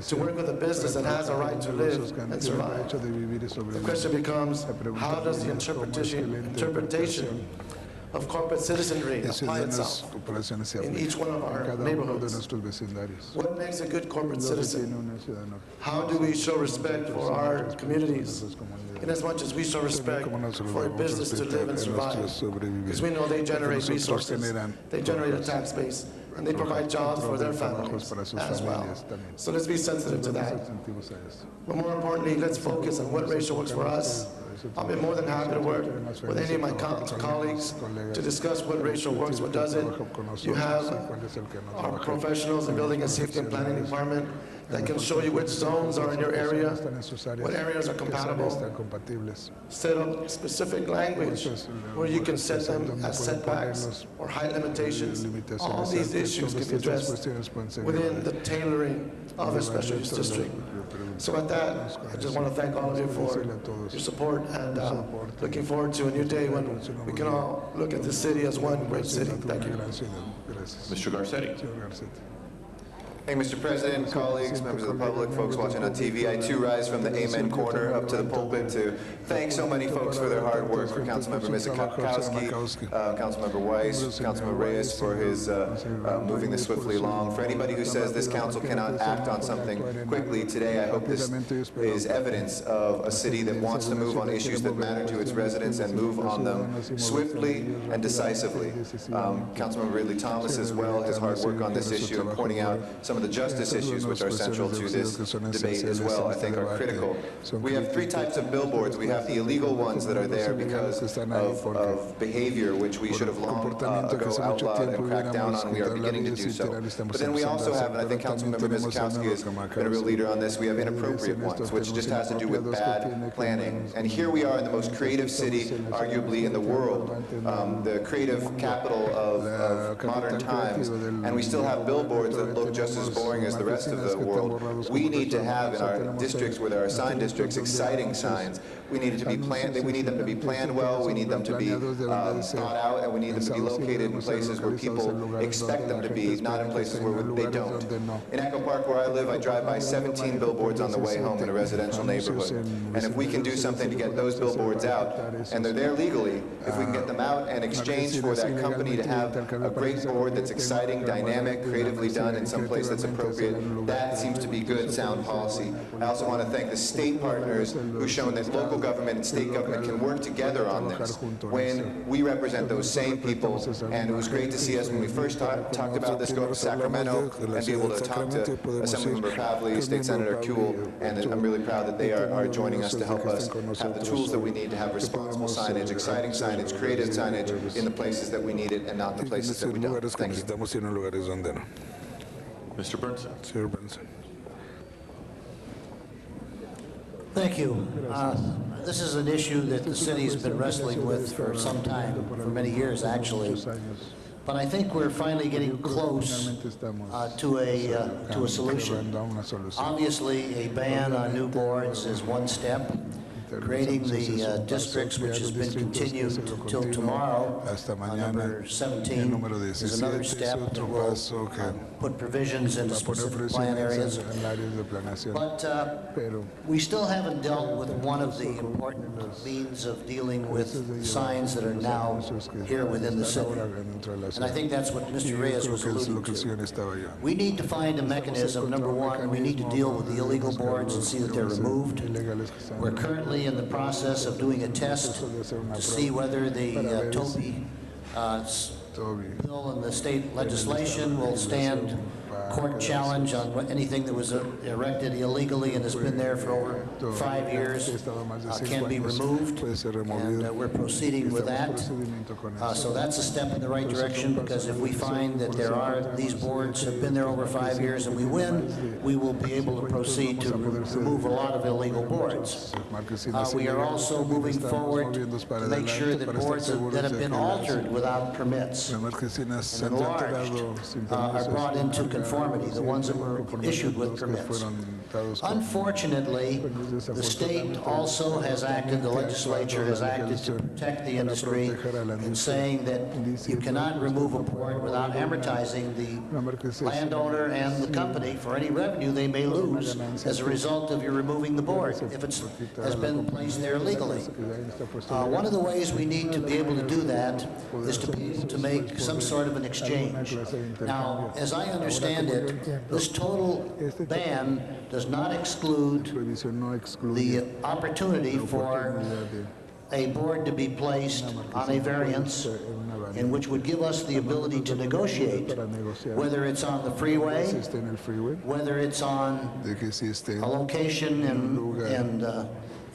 to work with a business that has a right to live and survive. The question becomes, how does the interpretation of corporate citizenry apply itself in each one of our neighborhoods? What makes a good corporate citizen? How do we show respect for our communities? In as much as we show respect for a business to live and survive, because we know they generate resources, they generate a tax base, and they provide jobs for their families as well. So let's be sensitive to that. But more importantly, let's focus on what ratio works for us. I'll be more than happy to work with any of my colleagues to discuss what ratio works, what doesn't. You have our professionals in Building and Safety and Planning Department that can show you which zones are in your area, what areas are compatible. Set up specific language where you can set them as setbacks or height limitations. All these issues can be addressed within the tailoring of a special use district. So with that, I just want to thank all of you for your support, and looking forward to a new day when we can all look at the city as one great city. Thank you. Mr. Garcetti. Thank you, Mr. President, colleagues, members of the public, folks watching on TV. I too rise from the Amen corner up to the pulpit to thank so many folks for their hard work, for Councilmember Misakowski, Councilmember Weiss, Councilmember Reyes for his moving this swiftly along. For anybody who says this council cannot act on something quickly today, I hope this is evidence of a city that wants to move on issues that matter to its residents and move on them swiftly and decisively. Councilmember Ridley Thomas as well, his hard work on this issue and pointing out some of the justice issues which are central to this debate as well, I think are critical. We have three types of billboards. We have the illegal ones that are there because of behavior which we should have long ago outlawed and cracked down on. We are beginning to do so. But then we also have, and I think Councilmember Misakowski has been a real leader on this, we have inappropriate ones, which just has to do with bad planning. And here we are in the most creative city, arguably, in the world, the creative capital of modern times, and we still have billboards that look just as boring as the rest of the world. We need to have in our districts where there are sign districts exciting signs. We need it to be planned. We need them to be planned well. We need them to be thought out, and we need them to be located in places where people expect them to be, not in places where they don't. In Echo Park, where I live, I drive by 17 billboards on the way home in a residential neighborhood. And if we can do something to get those billboards out, and they're there legally, if we can get them out and exchange for that company to have a great board that's exciting, dynamic, creatively done in some place that's appropriate, that seems to be good, sound policy. I also want to thank the state partners who've shown that local government and state government can work together on this when we represent those same people. And it was great to see us when we first talked about this go up to Sacramento and be able to talk to Assemblymember Pavley, State Senator Kuhl, and I'm really proud that they are joining us to help us have the tools that we need to have responsible signage, exciting signage, creative signage in the places that we need it and not in the places that we don't. Thank you. Mr. Burnson. Señor Burnson. Thank you. This is an issue that the city's been wrestling with for some time, for many years actually. But I think we're finally getting close to a solution. Obviously, a ban on new boards is one step. Creating the districts, which has been continued till tomorrow, number 17, is another step that will put provisions into specific plan areas. But we still haven't dealt with one of the important means of dealing with signs that are now here within the city. And I think that's what Mr. Reyes was alluding to. We need to find a mechanism. Number one, we need to deal with the illegal boards and see that they're removed. We're currently in the process of doing a test to see whether the Toby bill in the state legislation will stand court challenge on anything that was erected illegally and has been there for over 5 years can be removed, and we're proceeding with that. So that's a step in the right direction, because if we find that these boards have been there over 5 years and we win, we will be able to proceed to remove a lot of illegal boards. We are also moving forward to make sure that boards that have been altered without permits and enlarged are brought into conformity, the ones that were issued with permits. Unfortunately, the state also has acted, the legislature has acted to protect the industry in saying that you cannot remove a board without amortizing the landowner and the company for any revenue they may lose as a result of your removing the board if it has been placed there legally. One of the ways we need to be able to do that is to be able to make some sort of an exchange. Now, as I understand it, this total ban does not exclude the opportunity for a board to be placed on a variance in which would give us the ability to negotiate, whether it's on the freeway, whether it's on a location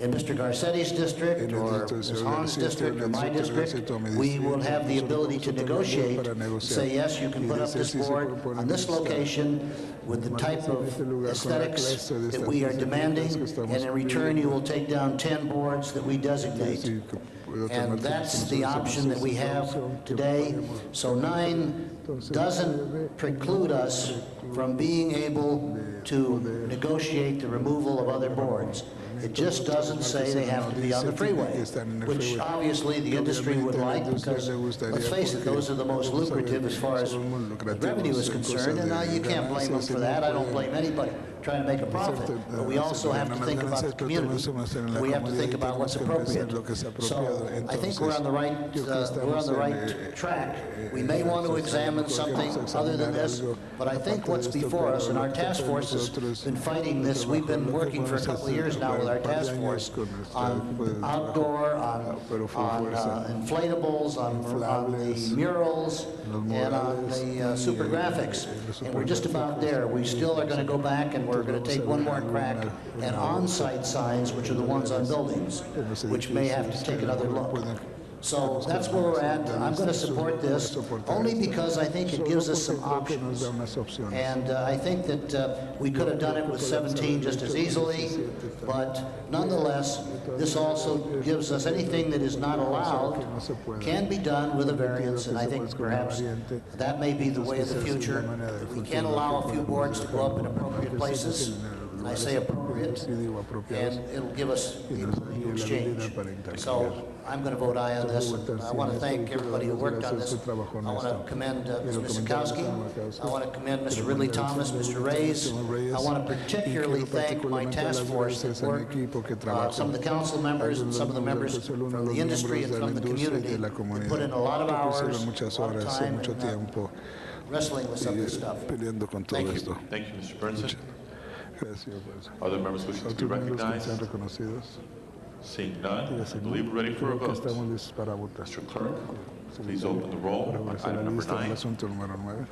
in Mr. Garcetti's district or Ms. Hahn's district or my district. We will have the ability to negotiate, say, yes, you can put up this board on this location with the type of aesthetics that we are demanding, and in return you will take down 10 boards that we designate. And that's the option that we have today. So 9 doesn't preclude us from being able to negotiate the removal of other boards. It just doesn't say they have to be on the freeway, which obviously the industry would like, because, let's face it, those are the most lucrative as far as revenue is concerned, and you can't blame them for that. I don't blame anybody trying to make a profit, but we also have to think about the community. We have to think about what's appropriate. So I think we're on the right track. We may want to examine something other than this, but I think what's before us, and our task force has been fighting this. We've been working for a couple of years now with our task force on outdoor, on inflatables, on the murals, and on the super graphics. And we're just about there. We still are going to go back and we're going to take one more crack at on-site signs, which are the ones on buildings, which may have to take another look. So that's where we're at. I'm going to support this only because I think it gives us some options. And I think that we could have done it with 17 just as easily, but nonetheless, this also gives us anything that is not allowed can be done with a variance, and I think perhaps that may be the way of the future. If we can't allow a few boards to go up in appropriate places, I say appropriate, sí digo apropiados, and it'll give us y the nos ayude la exchange. habilidad para intercambiar. So I'm going to vote aye on this, and I want to thank everybody who worked on this. I want to commend Ms. Sikowski. I want to commend Mr. Ridley Thomas, Mr. Reyes. I want to particularly thank my task force that worked, some of the council members and some of the members from the industry and from the community who put in a lot of hours, a lot of time, and wrestling with some of this stuff. Peleando con todo Thank esto. you. Thank you, Mr. Burnson. Gracias, pues. Other members wishing to be Otros miembros que recognized? sean reconocidos. Seeing none, I Dígase, believe we're ready for a creo que vote. estamos listos para votar. Mr. Clerk, please open the roll Para on verse la item number lista del 9. asunto número 9.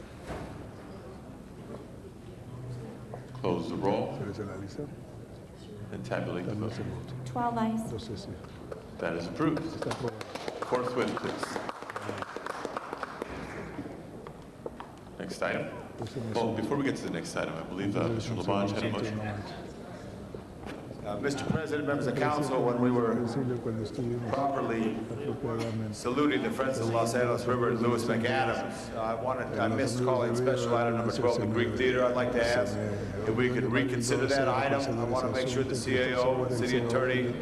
Close the roll Cierre la lista. and tabulate the vote. Dándose el voto. 12 ayes. Entonces, sí. That is approved. Está aprobado. Forthwith, please. Next item. Well, before we get to the next item, I believe Mr. Labange had a motion. Mr. President, members of council, when we were properly saluting the Friends of the Los Angeles River and Louis McAdams, I missed calling special item number 12, the Greek Theater. I'd like to ask if we could reconsider that item. I want to make sure the CAO, city attorney,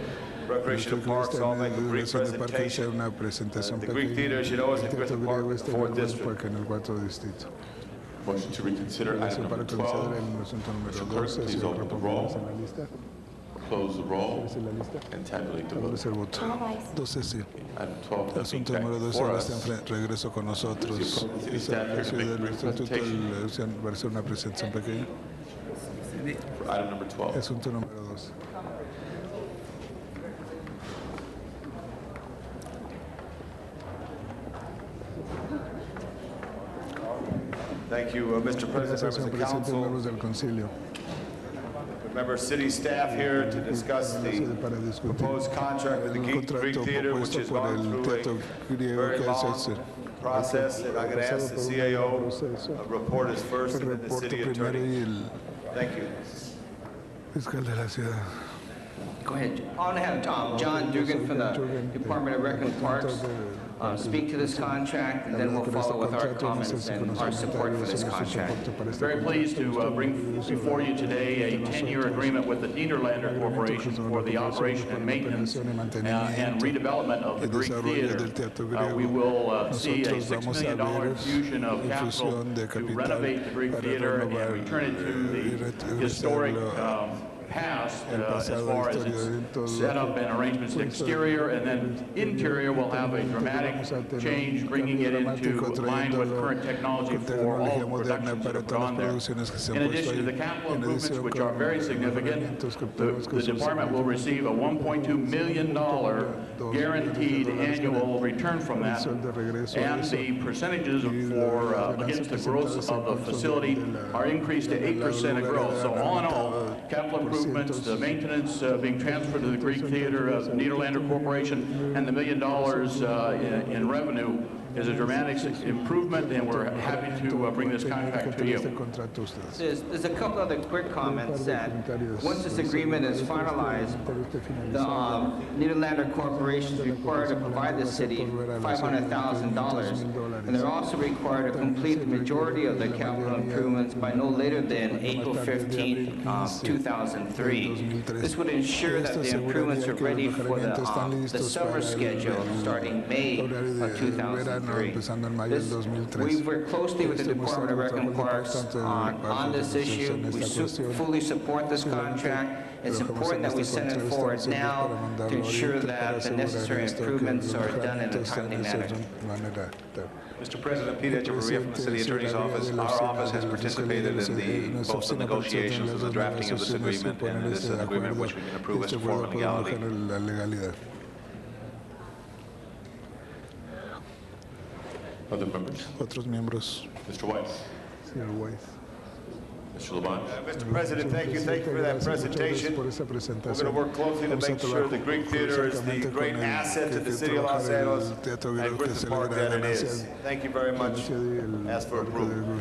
Recreation and Parks all make a brief presentation. The Greek Theater, as you know, is in Griffith Park, in the 4th District. En el cuarto distrito. Motion to reconsider item number Para considerar 12. el asunto número Mr. Clerk, 12, please señor open the Raposo, roll. en la lista. Close the roll Cierre la lista. and tabulate the vote. Dándose el voto. 12 ayes. 12 sí. Item 12 has been Asunto back número 12 before ahora us. está en regreso con nosotros. City Esa staff here to versión make a del brief estatuto presentation. va a ser una presentación pequeña. For item number 12. Asunto número 12. Thank you, Mr. President, members Señor of presidente, council, miembros del concilio. members of city staff here to discuss the Para discutir proposed contract with the el Greek contrato Theater, which propuesto has por gone el through teatro a griego very que es long process, and I'm going to ask the CAO report us first, el and then the reporte city primero attorney. y el Thank you. fiscal de la ciudad. Go ahead. I want to have John Dugan from the Department of Rec and Parks speak to this contract, and then we'll follow with our comments and our support for this contract. Very pleased to bring before you today a 10-year agreement with the Niederlander Corporation for the operation and maintenance and redevelopment of the Greek Theater. We will see a $6 million infusion of capital to renovate the Greek Theater and return it to the historic past as far as its setup and arrangements. Exterior and then interior will have a dramatic change, bringing it into line with current technology for all the productions that are put on there. In addition to the capital improvements, which are very significant, the department will receive a $1.2 million guaranteed annual return from that, and the percentages for against the growth of the facility are increased to 8% of growth. So all in all, capital improvements, the maintenance being transferred to the Greek Theater, Niederlander Corporation, and the $1 million in revenue is a dramatic improvement, and we're happy to bring this contract to you. There's a couple other quick comments that once this agreement is finalized, the Niederlander Corporation is required to provide the city $500,000, and they're also required to complete the majority of the capital improvements by no later than April 15th, 2003. This would ensure that the improvements are ready for the summer schedule starting May of 2003. We work closely with the Department of Rec and Parks on this issue. We fully support this contract. It's important that we send it forward now to ensure that the necessary improvements are done in a timely manner. Mr. President, Pete Echeverria from the City Attorney's Office. Our office has participated in both the negotiations and the drafting of this agreement, and it is an agreement which we can approve as a form of legality. Other members? Otros miembros. Mr. Weiss. Señor Weiss. Mr. Labange. Mr. President, thank you for that presentation. We're going to work closely to make sure the Greek Theater is the great asset to the city of Los Angeles and Griffith Park that it is. Thank you very much. Ask for approval.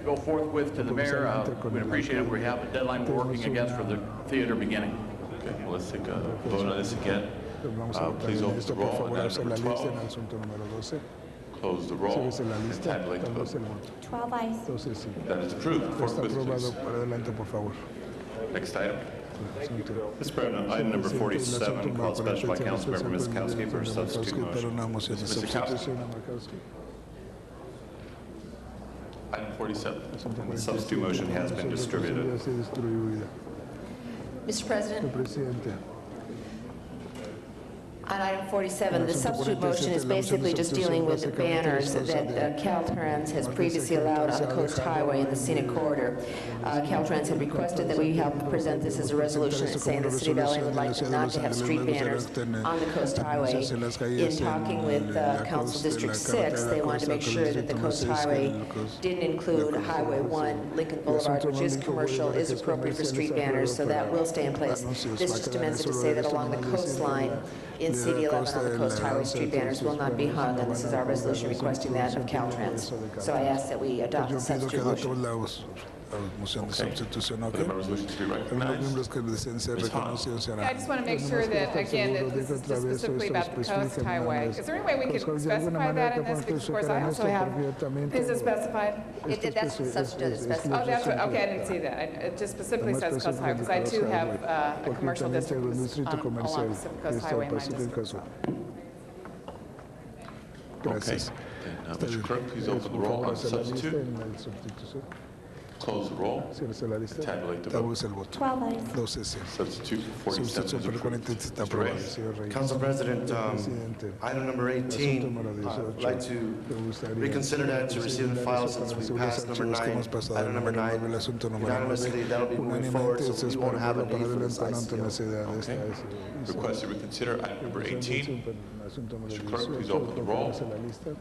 Go forthwith to the mayor. We'd appreciate it. We have a deadline we're working against for the theater beginning. Okay, well, let's take a vote on this again. Please open the roll on item number 12. Close the roll Cierre la and lista. tabulate the Establece vote. el voto. 12 ayes. Entonces, sí. That is approved. Está Forthwith, aprobado. please. Para adelante, por favor. Next item. Mr. President, item number 47, called special by Councilmember Miskowski for a substitute Para motion. una moción de Mr. sustitución a Markowski. Item 47. The substitute motion has been distributed. Ya se distribuida. Mr. President, Presidente. on item 47, the substitute motion is basically just dealing with the banners that Caltrans has previously allowed on Coast Highway in the scenic corridor. Caltrans had requested that we help present this as a resolution saying the City of LA would like not to have street banners on the Coast Highway. In talking with Council District 6, they wanted to make sure that the Coast Highway didn't include Highway 1, Lincoln Boulevard, which is commercial, is appropriate for street banners, so that will stay in place. This just amends it to say that along the coastline in CD 11 on the Coast Highway, street banners will not be hung, and this is our resolution requesting that of Caltrans. So I ask that we adopt the Yo pido que substitute de todos motion. lados la moción de sustitución, For ¿ok? the members wishing to be Algunos recognized. miembros que deseen ser Ms. Hahn. reconocidos serán. I just want to make sure that, again, that this is just specifically about the Coast Highway. Is there any way we could specify that in this? Because of course I also have, is it specified? That's the substitute that's specified. Oh, that's what, okay, I didn't see that. It just specifically says Coast Highway, because I too have a commercial district along Pacific Coast Highway in my district. So. Okay. Gracias. Then, Mr. Clerk, please open the roll on Por favor, substitute. en la sustitución. Close the roll. Cierre la lista. Tabulate the vote. Tabúlese el voto. 12 ayes. 12 sí. Substitute for 47 Sustitución is por el approved. 40 está Mr. aprobado. Reyes. Señor Reyes. Council President, Presidente. item number Asunto 18, número I'd 18. like to Me gustaría reconsider that to receive and file since we passed number 9, item number 9. el asunto número 9. Unanimously, that'll be moving forward, Unánimemente so se we won't have a espera need para for this adelante, no ante ICO. necesidad de esta Okay. Request to reconsider item number 18. Asunto número Mr. Clerk, 18. please open the roll. Cierre la lista.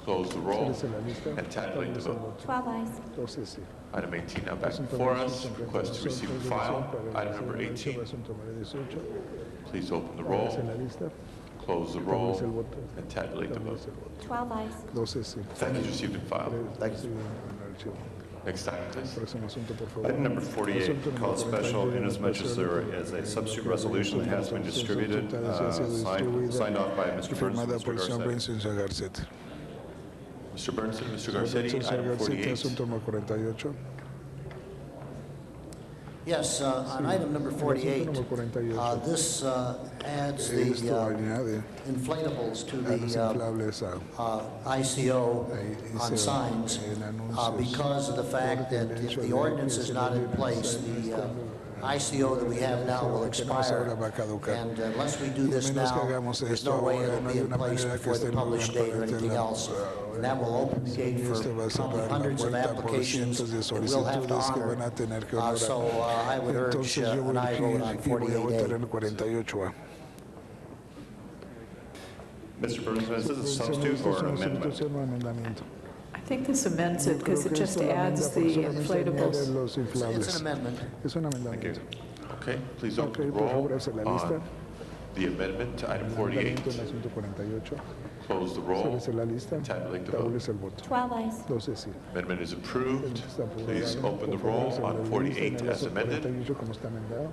Close the roll Cierre la lista. and tabulate the Tabúlese el vote. 12 ayes. 12 sí. Item 18 now back Asunto before número us. 18, Request to receive and file. Item number 18. Asunto número 18. Please open the Cierre roll, la lista. close the Tabúlese el roll, voto. and tabulate the vote. Tabúlese el voto. 12 ayes. 12 sí. That is received and filed. Sí, en el archivo. Next item, please. Próximo asunto, por favor. Item number 48, Asunto número called special 48, inasmuch as there is a substitute resolution that has been distributed, signed off by Mr. Burns and Firmada por el Mr. señor Garcetti. Bernstein, señor Garcetti. Mr. Bernstein, Mr. Garcetti, Señor item Garcetti, 48. asunto número 48. Yes, on item number 48, Número 48. this adds the Esto añade inflatables to a los the inflables ICO on ICO signs en anuncios. because of the fact that if the ordinance is not in place, the ICO that we have now will expire. And unless we do this now, there's no way it'll be in place before the published date or anything else. And that will open the gate for probably hundreds of applications that we'll have to honor. So I would urge Entonces yo an voy aye vote on y voy a votar 48A. en el 48A. Mr. Burns, is this a substitute or an amendment? Sustitución o amendamiento. I think this amends it because it Creo que just esto adds amenda the porque solamente añade inflatables. los inflables. It's an amendment. Es un amendamiento. Okay, please Ok, open the por favor, roll hace la lista. on the amendment to item 48. Amendamiento en el asunto 48. Close the roll, Cierre la lista. tabulate the vote. Tabúlese el voto. 12 ayes. 12 sí. Amendment is approved. Está aprobado. Please open the Por favor, roll cierre la on lista 48 en el as amended. 48 como está amendado.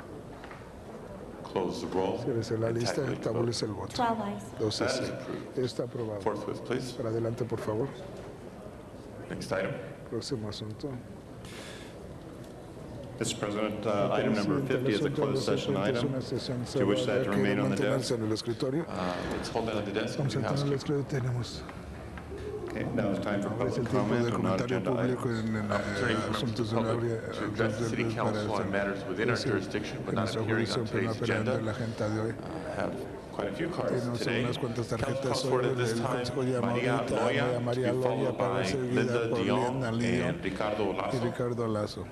Close the roll Cierre la and lista. tabulate the vote. Tabúlese el voto. 12 ayes. 12 That sí. is approved. Está aprobado. Forthwith, please. Para adelante, por favor. Next item. Próximo asunto. Mr. President, item number 50 is a closed session item. Do you wish that to remain on the desk? En el escritorio. Let's hold that on the desk. Vamos a New tener el housekeeping. escritorio. Tenemos. Okay, now it's time for Ahora es el public tiempo comment de on comentario non-agenda público items. en Opportunity for members of asuntos the de la public to address the City Council on matters within our jurisdiction, but not appearing on today's agenda. la agenda de hoy. Have quite a few cards Tenemos today. unas cuantas Council tarjetas calls hoy. forward at El this Consejo time llama Maria ahorita Loya, a to María be Loya followed para by seguida Linda por Dion Linda Lillo and Ricardo y Lazo. Ricardo Lazo.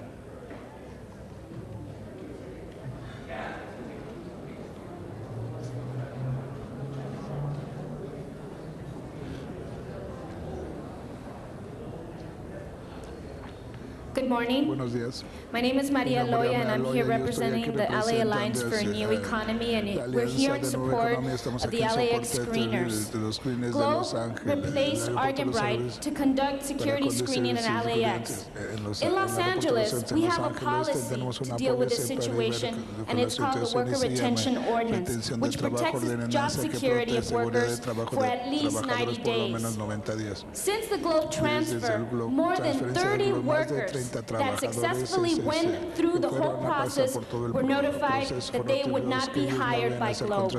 Good morning. Buenos días. My name is Maria Mi nombre Loya, es and I'm Maria here Loya, yo estoy representing aquí the LA Alliance representando for a New Economy, and la we're here in Alianza de Nueva support Economía. Estamos of aquí the en LAX soporte screeners. de los screeners de Globe Los Ángeles, replaced del aeropuerto de Los Argenbright Ángeles, to conduct para security conducir screening in seguridad LAX. en Los In Los Ángeles, Angeles, we Los have a Ángeles, policy tenemos to una deal with the póliza para situation, ver and con it's la called the situación Worker y se llama Retention Ordinance, retención del which trabajo, protects the job ordenanza que security protege of seguridad de workers trabajo for de at least 90 trabajadores por lo menos days. 90 días. Since the Globe transfer, more than 30 workers that successfully went through the whole process were notified that they would not be hired by Globe.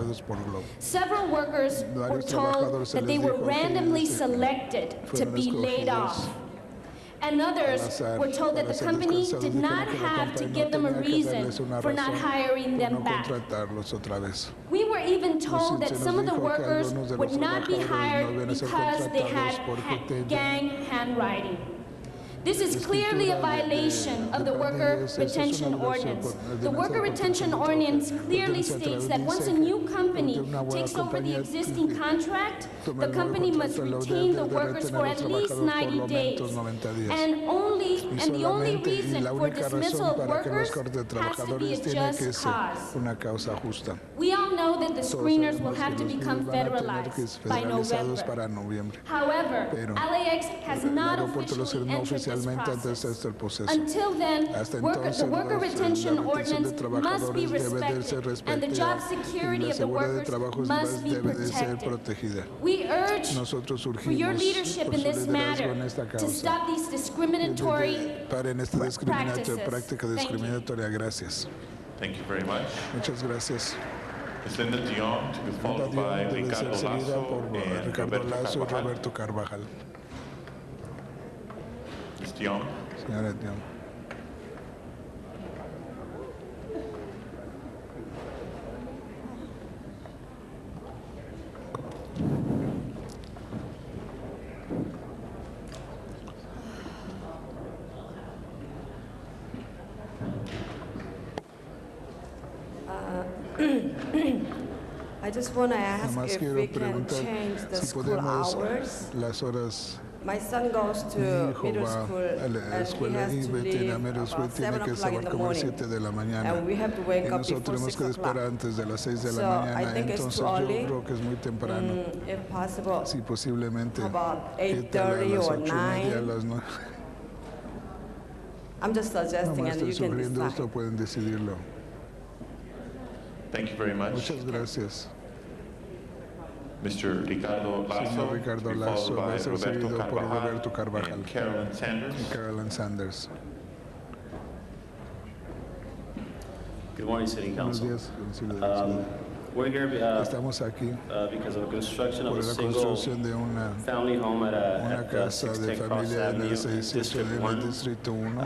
Several workers were told that they were randomly selected to be laid off. And others were told that the company did not have to give them a reason for not hiring them back. We were even told that some of the workers would not be hired because they had gang handwriting. This is clearly a violation of the Worker Retention Ordinance. The Worker Retention Ordinance clearly states that once a new company takes over the existing contract, the company must retain the workers for at least 90 days. And the only reason for dismissal of workers has to be a just cause. We all know that the screeners will have to become federalized by November. However, LAX has not officially entered this process. Until then, the Worker Retention Ordinance must be respected, and the job security of the workers must be protected. We urge for your leadership in this matter to stop these discriminatory practices. Gracias. Thank you very much. Muchas gracias. Ms. Linda Dion, to be followed by Ricardo Lasso and Ricardo Lasso y Carvajal. Roberto Carvajal. Ms. Dion. Señora Dion. I just want to Nada ask más if quiero we can preguntar change the si school podemos hours. las horas. My son goes Mi to hijo middle va school a la and he escuela has to IBE, tiene a leave middle school, about tiene 7 que o'clock in salir the como a las morning. 7 de la mañana. And we have to Y wake up nosotros before tenemos 6 que esperar o'clock. antes de las 6 de So la I mañana. think it's Entonces too yo early. creo que es muy temprano. If possible, Si posiblemente. about ¿qué tal a 8:30 las or 8:30, a 9? las 9? I'm just suggesting Nomás and estoy you can sugiriendo decide. esto, pueden decidirlo. Thank you very much. Muchas gracias. Mr. Ricardo Lasso, Señor to Ricardo be Lasso followed va by a ser Roberto seguido por Carvajal Roberto Carvajal and Carolyn Sanders. y Carolyn Sanders. Good morning, City Buenos Council. días, Concilio de la Ciudad. We're here Estamos aquí because of construction of por a la single construcción de una family home una casa de 610 Cross familia en Avenue, el 6 District en el 1. Distrito 1.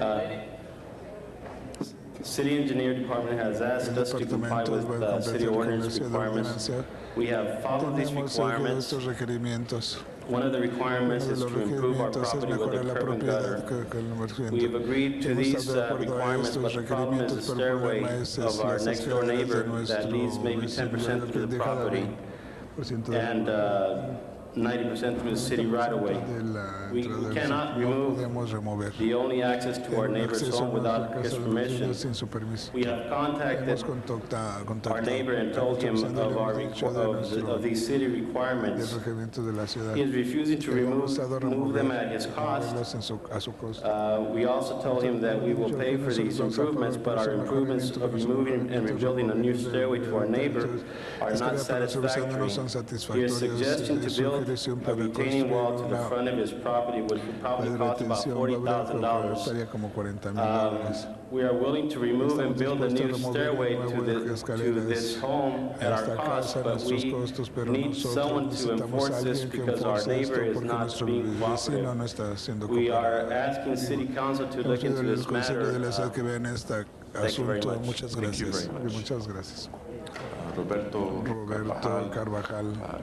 City Engineer Department has asked El us to comply departamento with va a city complacer con la ordinance ciudad requirements. ordenancia. We have followed these Tenemos seguido requirements. estos requerimientos. One of the requirements Uno de is los to improve our requerimientos es property with mejorar a la curb and propiedad gutter. con el We marciento. have agreed to Hemos these estado de acuerdo a requirements, estos but the problem is the requerimientos, pero el stairway problema es of our las next door escaleras de neighbor nuestro that leads maybe vecino 10% que through the deja dar property 10% de and 90% through the city right away. de la We entrada del cannot sitio. No remove podemos remover the only access to our el neighbor's acceso home a nuestra without his casa de los permission. vecinos sin su permiso. We have contacted Hemos contactado our neighbor and told him estamos of our haciendo el dicho de nuestro- of these city de requirements. requerimientos de la ciudad. He is refusing to Él ha rehusado remove them remover- at his cost. removerlos a su costo. We also told him that we will pay for these improvements, but our improvements of removing and rebuilding a new stairway to our neighbor are not satisfactory. His suggestion to build a retaining wall to the front of his property would probably cost about $40,000. Como $40,000. We are willing to remove and build a new stairway to this home at our cost, but we need someone to enforce this because our neighbor is not being cooperative. We are asking City Council to look into this matter. Que vean este Thank you very asunto. much. Muchas Thank you gracias. very much. Muchas gracias. Roberto Carvajal,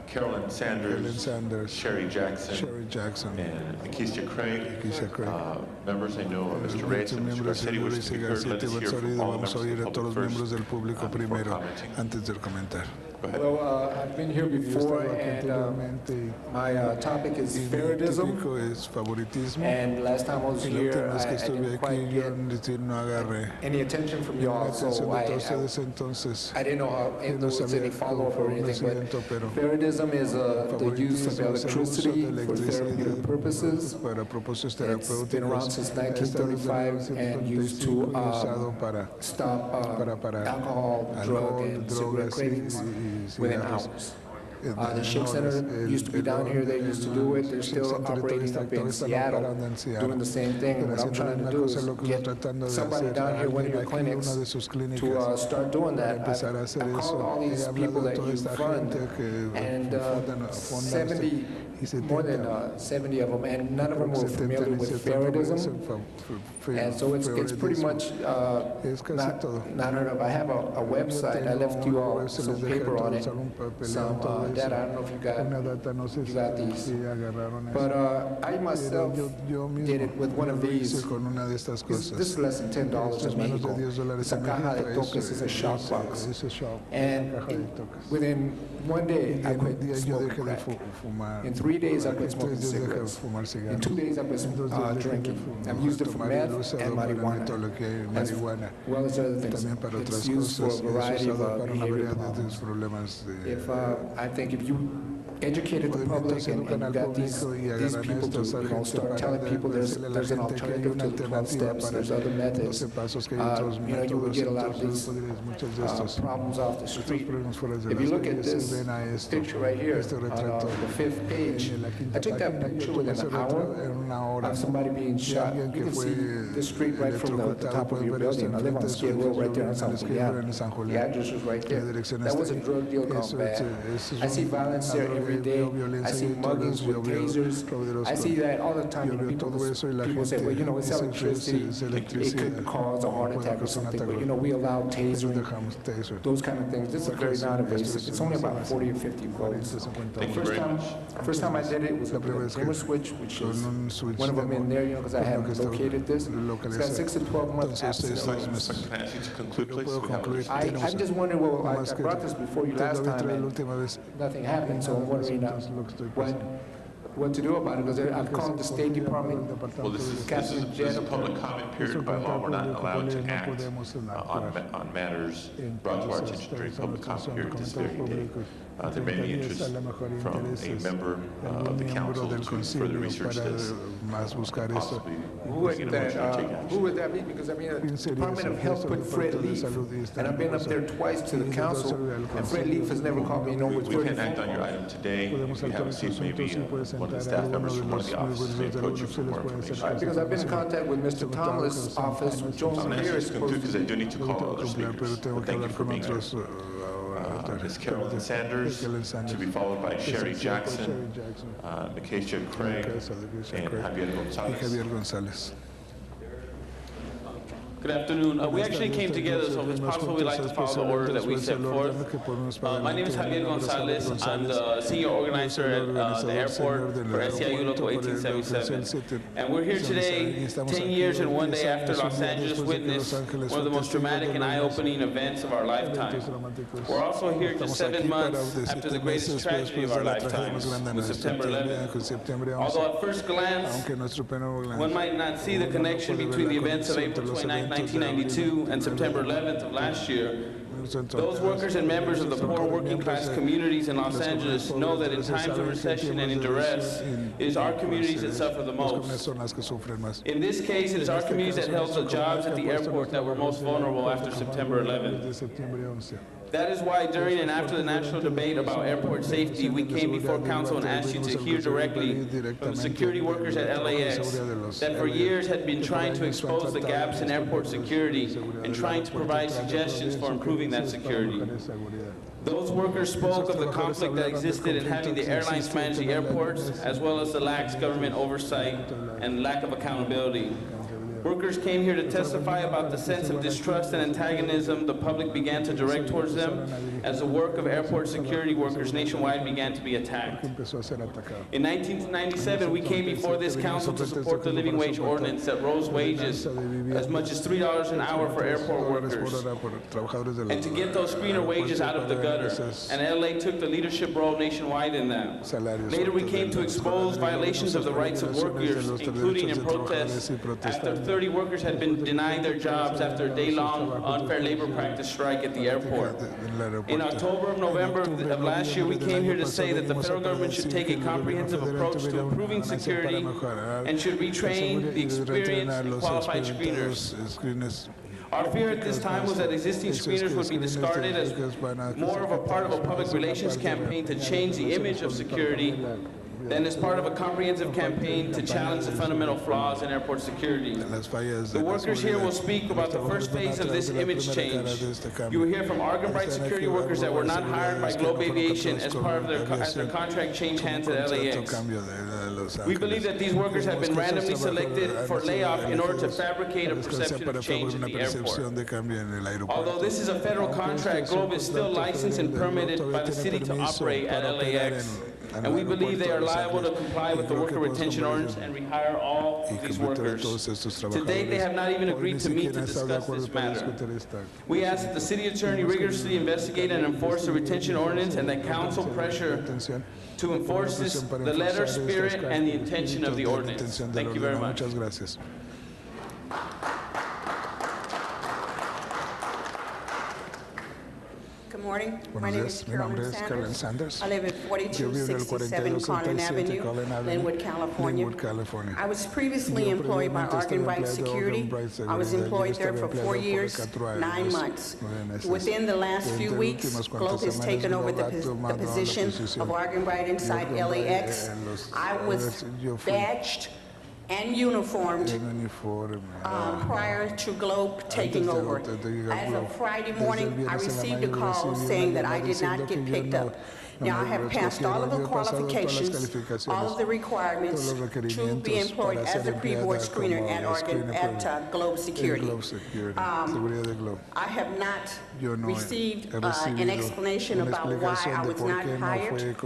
Carolyn Carolyn Sanders, Sherry Jackson, and Keisha Craig. Members, I know Mr. Reyes and Mr. Garcetti wish to be heard. Let us hear from all members of the vamos a oír a todos public los miembros first del público before primero commenting. antes de comentar. Go ahead. Well, I've been here before, and my topic is favoritism. And last time I was here, I didn't quite get any attention from y'all, so I didn't know how it was any follow-up or anything. But favoritism is the use of electricity for therapeutic purposes. It's been around since 1935 and used to stop alcohol, drug, and cigarette cravings within hours. The Shake Center used to be down here, they used to do it, they're still operating up in Seattle, doing the same thing. And what I'm trying to do is get somebody down here, one of your clinics, to start doing that. I called all these people that you fund, and more than 70 of them, and none of them were familiar with favoritism. And so it's pretty much not heard of. I have a website, I left you all some paper on it, some data. I don't know if you got these. But I myself did it with one of these. This is less than $10 in Mexico. It's a caja de toques, it's a shock box. And within 1 day, I quit smoking crack. In 3 days, I quit smoking cigarettes. In 2 days, I quit drinking. I've used it for meth and marijuana, as well as other things. It's used for a variety of behavioral problems. I think if you educated the public and you got these people to start telling people there's an alternative to the 12 steps, there's other methods, you would get a lot of these problems off the street. If you look at this picture right here on the 5th page, I took that picture within an hour of somebody being shot. You can see the street right from the top of your building. I live on Skid Row right there in San Julián. The address was right there. That was a drug deal gone bad. I see violence there every day. I see muggings with tasers. I see that all the time. People say, well, it's electricity. It could cause a heart attack or something. But, we allow tasering, those kind of things. This is very non-invasive. It's only about 40 or 50 volts. First time I did it was with a dimmer switch, which is one of them in there, because I haven't located this. It's got 6 to 12 months abstinence. Can I ask you to conclude, please? I'm just wondering, well, I brought this before you last time, and nothing happened, so I'm wondering what to do about it, because I've called the State Department. Well, this is a public comment period. By law, we're not allowed to act on matters brought to our attention during public comment period this very day. There may be interest from a member of the council to further research this, possibly. Who would that be? Because the Department of Health put Fred Leaf, and I've been up there twice to the council, and Fred Leaf has never called me. We can't act on your item today. If you have a seat, maybe one of the staff members from one of the offices may approach you for more information. Because I've been in contact with Mr. Thomas' office, with Jones I'm going to Ramirez. ask you to conclude because I do need to call other speakers. But thank you for being here. Ms. Carolyn Sanders, to be followed by Sherry Jackson, Micaiah Craig, and Javier Gonzalez. Good afternoon. We actually came together, so if it's possible, we'd like to follow the order that we set forth. My name is Javier Gonzalez. I'm the senior organizer at the airport for SEIU Local 1877. And we're here today, 10 years and 1 day after Los Angeles witnessed one of the most dramatic and eye-opening events of our lifetime. We're also here just 7 months after the greatest tragedy of our lifetimes, with September 11th. Although at first glance, one might not see the connection between the events of April 29th, 1992 and September 11th of last year, those workers and members of the poor working class communities in Los Angeles know that in times of recession and in duress, it is our communities that suffer the most. In this case, it is our communities that held the jobs at the airport that were most vulnerable after September 11th. That is why during and after the national debate about airport safety, we came before council and asked you to hear directly from the security workers at LAX that for years had been trying to expose the gaps in airport security and trying to provide suggestions for improving that security. Those workers spoke of the conflict that existed in having the airlines manage the airports, as well as the lax government oversight and lack of accountability. Workers came here to testify about the sense of distrust and antagonism the public began to direct towards them as the work of airport security workers nationwide began to be attacked. In 1997, we came before this council to support the living wage ordinance that rose wages as much as $3 an hour for airport workers, and to get those screener wages out of the gutter. And LA took the leadership role nationwide in that. Later, we came to expose violations of the rights of workers, including in protests after 30 workers had been denied their jobs after a day-long unfair labor practice strike at the airport. In October and November of last year, we came here to say that the federal government should take a comprehensive approach to improving security and should retrain the experienced and qualified screeners. Our fear at this time was that existing screeners would be discarded as more of a part of a public relations campaign to change the image of security than as part of a comprehensive campaign to challenge the fundamental flaws in airport security. The workers here will speak about the first phase of this image change. You will hear from Argon Bright security workers that were not hired by Globe Aviation as part of their contract changed hands at LAX. We believe that these workers have been randomly selected for layoff in order to fabricate a perception of change at the airport. Although this is a federal contract, Globe is still licensed and permitted by the city to operate at LAX. And we believe they are liable to comply with the worker retention ordinance and rehire all of these workers. To date, they have not even agreed to meet to discuss this matter. We ask that the city attorney rigorously investigate and enforce the retention ordinance and that council pressure to enforce the letter, spirit, and the intention of the ordinance. Thank you very much. Good morning. My name is Carolyn Sanders. I live at 4267 Conlin Avenue, Linwood, California. I was previously employed by Argon Bright Security. I was employed there for 4 years, 9 months. Within the last few weeks, Globe has taken over the position of Argon Bright inside LAX. I was badged and uniformed prior to Globe taking over. As of Friday morning, I received a call saying that I did not get picked up. Now, I have passed all of the qualifications, all of the requirements to be employed as a pre-board screener at Globe Security. I have not received an explanation about why I was not hired.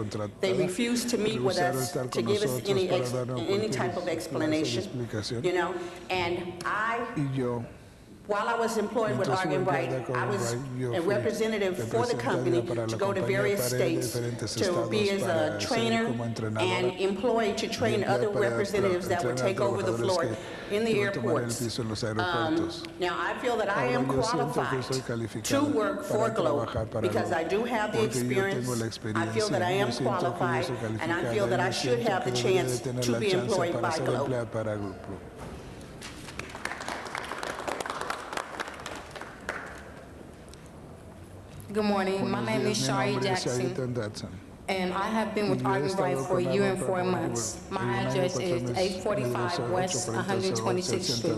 They refused to meet with us to give us any type of explanation, you know, and while I was employed with Argon Bright, I was a representative for the company to go to various states to be as a trainer and employed to train other representatives that would take over the floor in the airports. Now, I feel that I am qualified to work for Globe because I do have the experience. I feel that I am qualified, and I feel that I should have the chance to be employed by Globe. Good morning. My name is Shari Jackson, and I have been with Argon Bright for a year and 4 months. My address is 845 West 126th Street.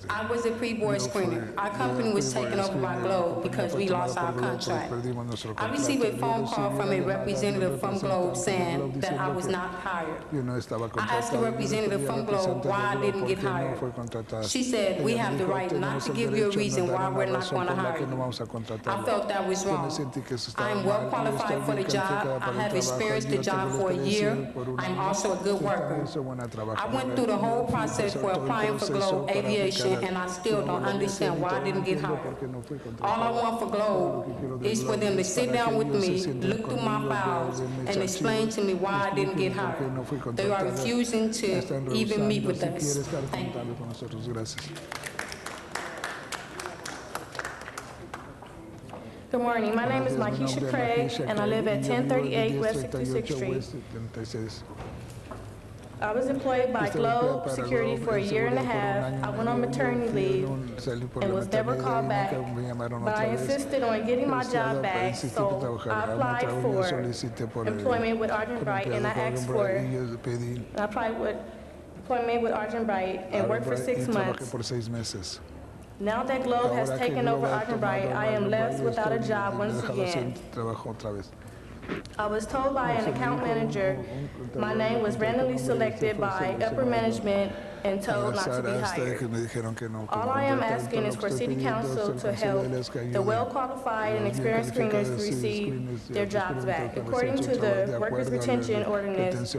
I was a pre-board screener. Our company was taken over by Globe because we lost our contract. I received a phone call from a representative from Globe saying that I was not hired. I asked the representative from Globe why I didn't get hired. She said, "We have the right not to give you a reason why we're not going to hire you." I felt that was wrong. I am well qualified for the job. I have experienced the job for a year. I'm also a good worker. I went through the whole process for applying for Globe Aviation, and I still don't understand why I didn't get hired. All I want for Globe is for them to sit down with me, look through my files, and explain to me why I didn't get hired. They are refusing to even meet with us. Thank you. Good morning. My name is Markeisha Craig, and I live at 1038 West 66th Street. I was employed by Globe Security for a year and a half. I went on maternity leave and was never called back, but I insisted on getting my job back, so I applied for employment with Argon Bright, and I asked for I applied with employment with Argon Bright and worked for 6 months. Now that Globe has taken over Argon Bright, I am left without a job once again. I was told by an account manager my name was randomly selected by upper management and told not to be hired. All I am asking is for City Council to help the well-qualified and experienced screeners receive their jobs back, according to the Workers' Retention Ordinance,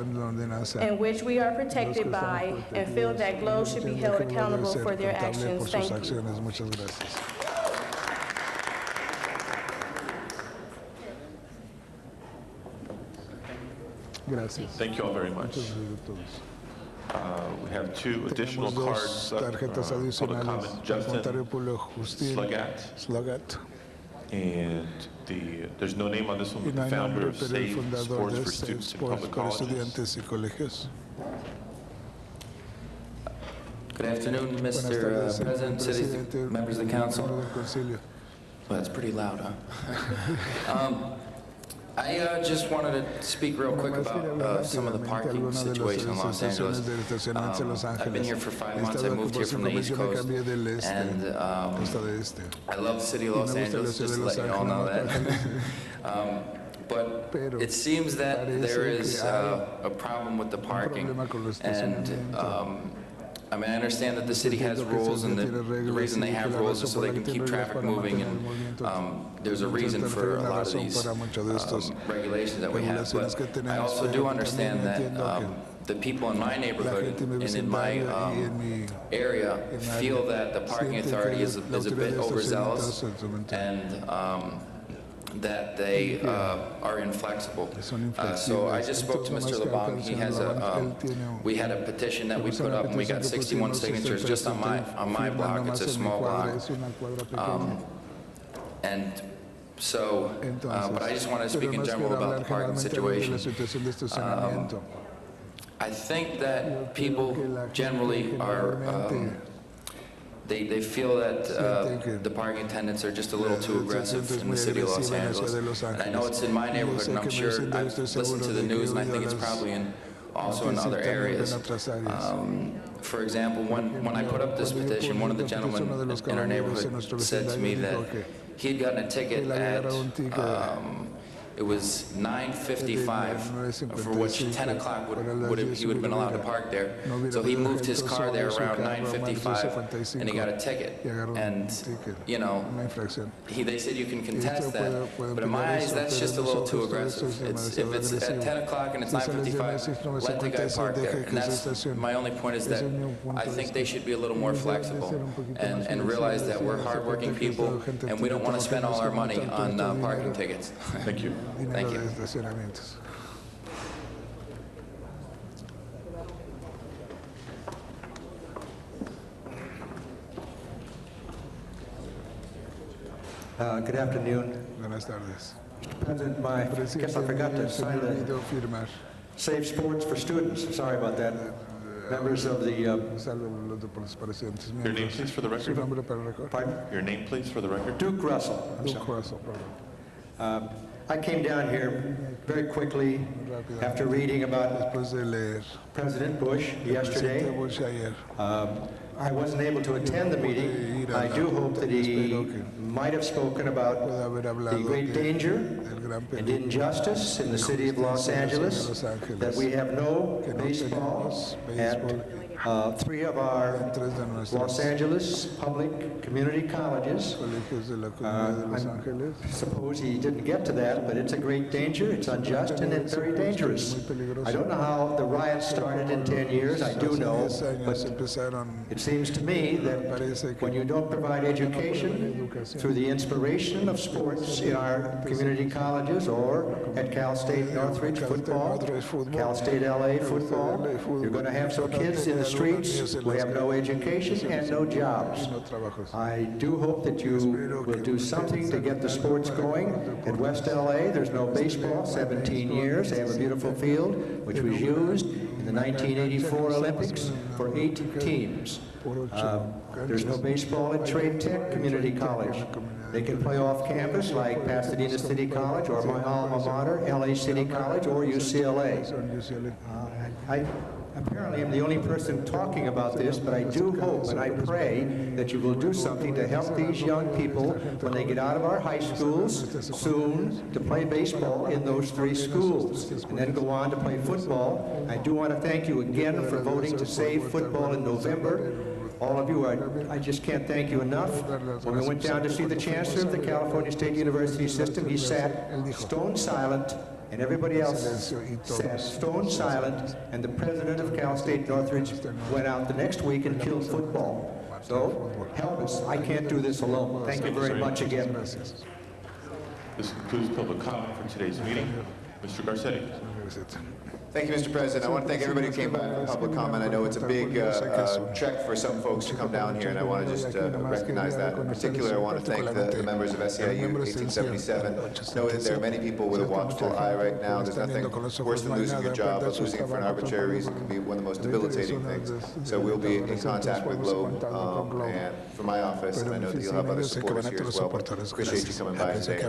in which we are protected by, and feel that GLOW should be held accountable for their actions. Thank you. Thank you all very much. We have two additional cards, public comment. Justin Slugat. And there's no name on this one, but the founder of Save Sports for Students in Public Colleges. Good afternoon, Mr. President, cities, members of the council. Well, that's pretty loud, huh? I just wanted to speak real quick about some of the parking situation in Los Angeles. I've been here for 5 months. I moved here from the East Coast, and I love the city of Los Angeles, just to let you all know that. But it seems that there is a problem with the parking, and I mean, I understand that the city has rules, and the reason they have rules is so they can keep traffic moving, and there's a reason for a lot of these regulations that we have. But I also do understand that the people in my neighborhood and in my area feel that the parking authority is a bit overzealous, and that they are inflexible. So I just spoke to Mr. LeBlanc. He has we had a petition that we put up, and we got 61 signatures just on my block. It's a small block. And so, but I just want to speak in general about the parking situation. I think that people generally are They feel that the parking attendants are just a little too aggressive in the city of Los Angeles. And I know it's in my neighborhood, and I'm sure I've listened to the news, and I think it's probably also in other areas. For example, when I put up this petition, one of the gentlemen in our neighborhood said to me that he had gotten a ticket at it was 9:55, for which 10 o'clock he would have been allowed to park there. So he moved his car there around 9:55, and he got a ticket. And, you know, they said you can contest that, but in my eyes, that's just a little too aggressive. If it's at 10 o'clock and it's 9:55, let the guy park there. And that's my only point, is that I think they should be a little more flexible and realize that we're hardworking people, and we don't want to spend all our money on parking tickets. Thank you. Thank you. Good afternoon. Buenas tardes. President, I guess I forgot to sign the Save Sports for Students. Sorry about that. Members of the... Your name, please, for the record. Pardon? Your name, please, for the record. Duke Russell. I came down here very quickly after reading about President Bush yesterday. I wasn't able to attend the meeting. I do hope that he might have spoken about the great danger and injustice in the city of Los Angeles, that we have no baseball at 3 of our Los Angeles public community colleges. I suppose he didn't get to that, but it's a great danger. It's unjust and it's very dangerous. I don't know how the riots started in 10 years. I do know, but it seems to me that when you don't provide education through the inspiration of sports in our community colleges or at Cal State Northridge football, Cal State LA football, you're going to have some kids in the streets who have no education and no jobs. I do hope that you will do something to get the sports going. At West LA, there's no baseball, 17 years. They have a beautiful field, which was used in the 1984 Olympics for 8 teams. There's no baseball at Trade Tech Community College. They can play off campus like Pasadena City College or my alma mater, LA City College or UCLA. I apparently am the only person talking about this, but I do hope and I pray that you will do something to help these young people when they get out of our high schools soon to play baseball in those 3 schools and then go on to play football. I do want to thank you again for voting to save football in November. All of you, I just can't thank you enough. When we went down to see the chancellor of the California State University system, he sat stone silent, and everybody else sat stone silent, and the president of Cal State Northridge went out the next week and killed football. So, help us. I can't do this alone. Thank you very much again. This concludes public comment for today's meeting. Mr. Garcetti. Thank you, Mr. President. I want to thank everybody who came by for public comment. I know it's a big trek for some folks to come down here, and I want to just recognize that. In particular, I want to thank the members of SEIU 1877. Know that there are many people with a watchful eye right now. There's nothing worse than losing your job, but losing it for an arbitrary reason can be one of the most debilitating things. So we'll be in contact with Globe and from my office, and I know that you'll have other supporters here as well. But appreciate you coming by today.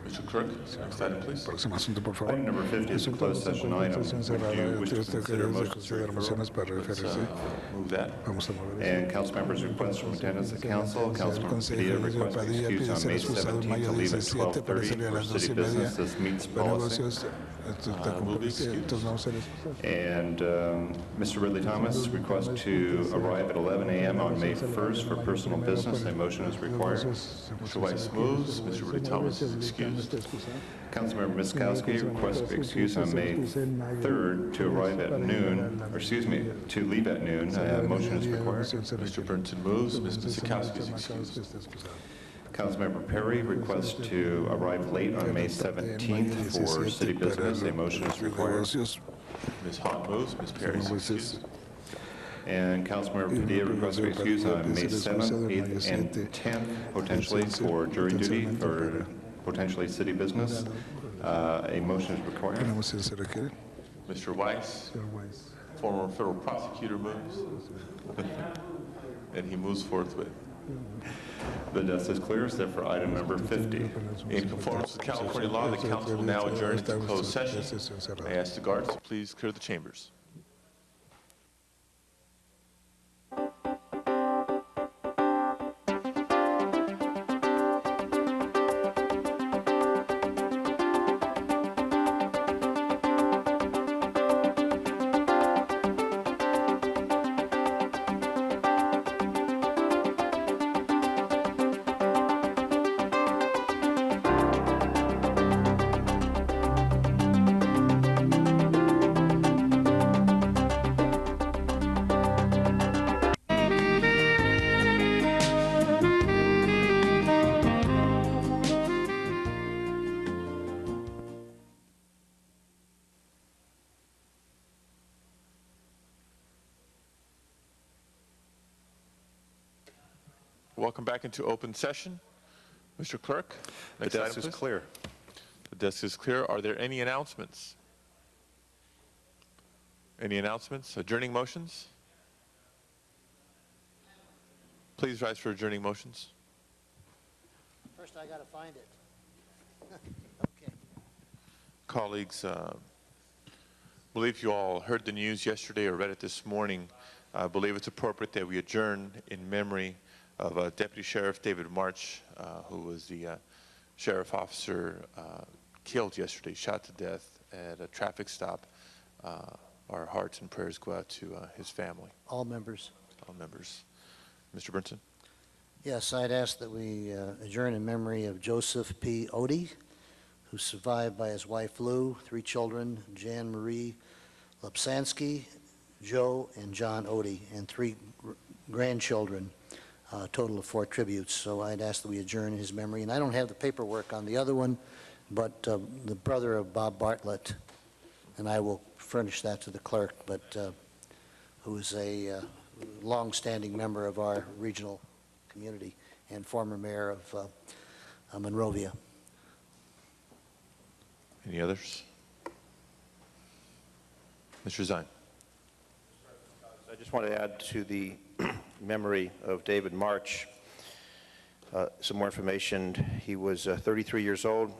Mr. Clerk, next item, please. Item number 50 is a closed session item. Would you wish to consider motions for referral? Move that. And council members' requests from attendance at council. Councilmember Padilla requests excuse on May 17th to leave at 12:30 for city business. This meets policy. Move the excuse. And Mr. Ridley Thomas requests to arrive at 11 a.m. on May 1st for personal business. A motion is required. Mr. Weiss moves. Mr. Ridley Thomas is excused. Councilmember Miskowski requests excuse on May 3rd to arrive at noon, or excuse me, to leave at noon. A motion is required. Mr. Burnson moves. Ms. Miskowski is excused. Councilmember Perry requests to arrive late on May 17th for city business. A motion is required. Ms. Hahn moves. Ms. Perry is excused. And Councilmember Padilla requests to excuse on May 7th, 8th, and 10th, potentially for jury duty for potentially city business. A motion is required. Mr. Weiss, former federal prosecutor, moves. And he moves forthwith. The desk is clear, except for item number 50. In conformance with California law, the council will now adjourn into closed session. I ask the guards to please clear the chambers. Welcome back into open session. Mr. Clerk, The next desk item, is please. clear. The desk is clear. Are there any announcements? Any announcements? Adjourning motions? Please rise for adjourning motions. First, I got to find it. Okay. Colleagues, I believe you all heard the news yesterday or read it this morning. I believe it's appropriate that we adjourn in memory of Deputy Sheriff David March, who was the sheriff officer killed yesterday, shot to death at a traffic stop. Our hearts and prayers go out to his family. All members. All members. Mr. Burnson? Yes, I'd ask that we adjourn in memory of Joseph P. Odie, who's survived by his wife Lou, 3 children, Jan Marie Lipsansky, Joe, and John Odie, and 3 grandchildren, a total of 4 tributes. So I'd ask that we adjourn in his memory. And I don't have the paperwork on the other one, but the brother of Bob Bartlett, and I will furnish that to the clerk, but who is a long-standing member of our regional community and former mayor of Monrovia. Any others? Mr. Zine? I just want to add to the memory of David March. Some more information. He was 33 years old,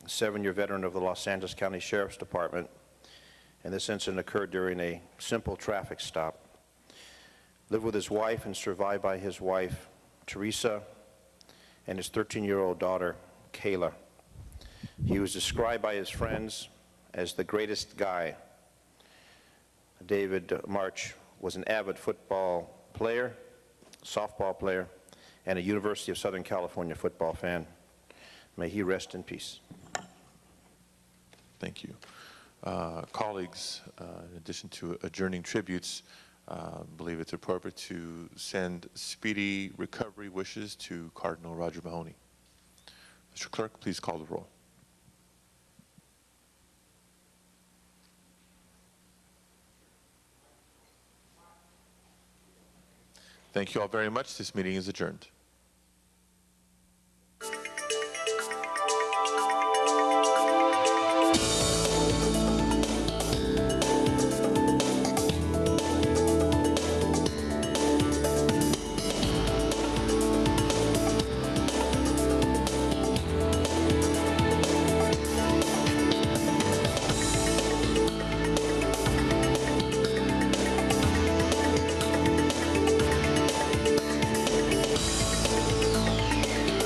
a 7-year veteran of the Los Angeles County Sheriff's Department, and this incident occurred during a simple traffic stop. Lived with his wife and survived by his wife, Teresa, and his 13-year-old daughter, Kayla. He was described by his friends as the greatest guy. David March was an avid football player, softball player, and a University of Southern California football fan. May he rest in peace. Thank you. Colleagues, in addition to adjourning tributes, I believe it's appropriate to send speedy recovery wishes to Cardinal Roger Mahoney. Mr. Clerk, please call the roll. Thank you all very much. This meeting is adjourned.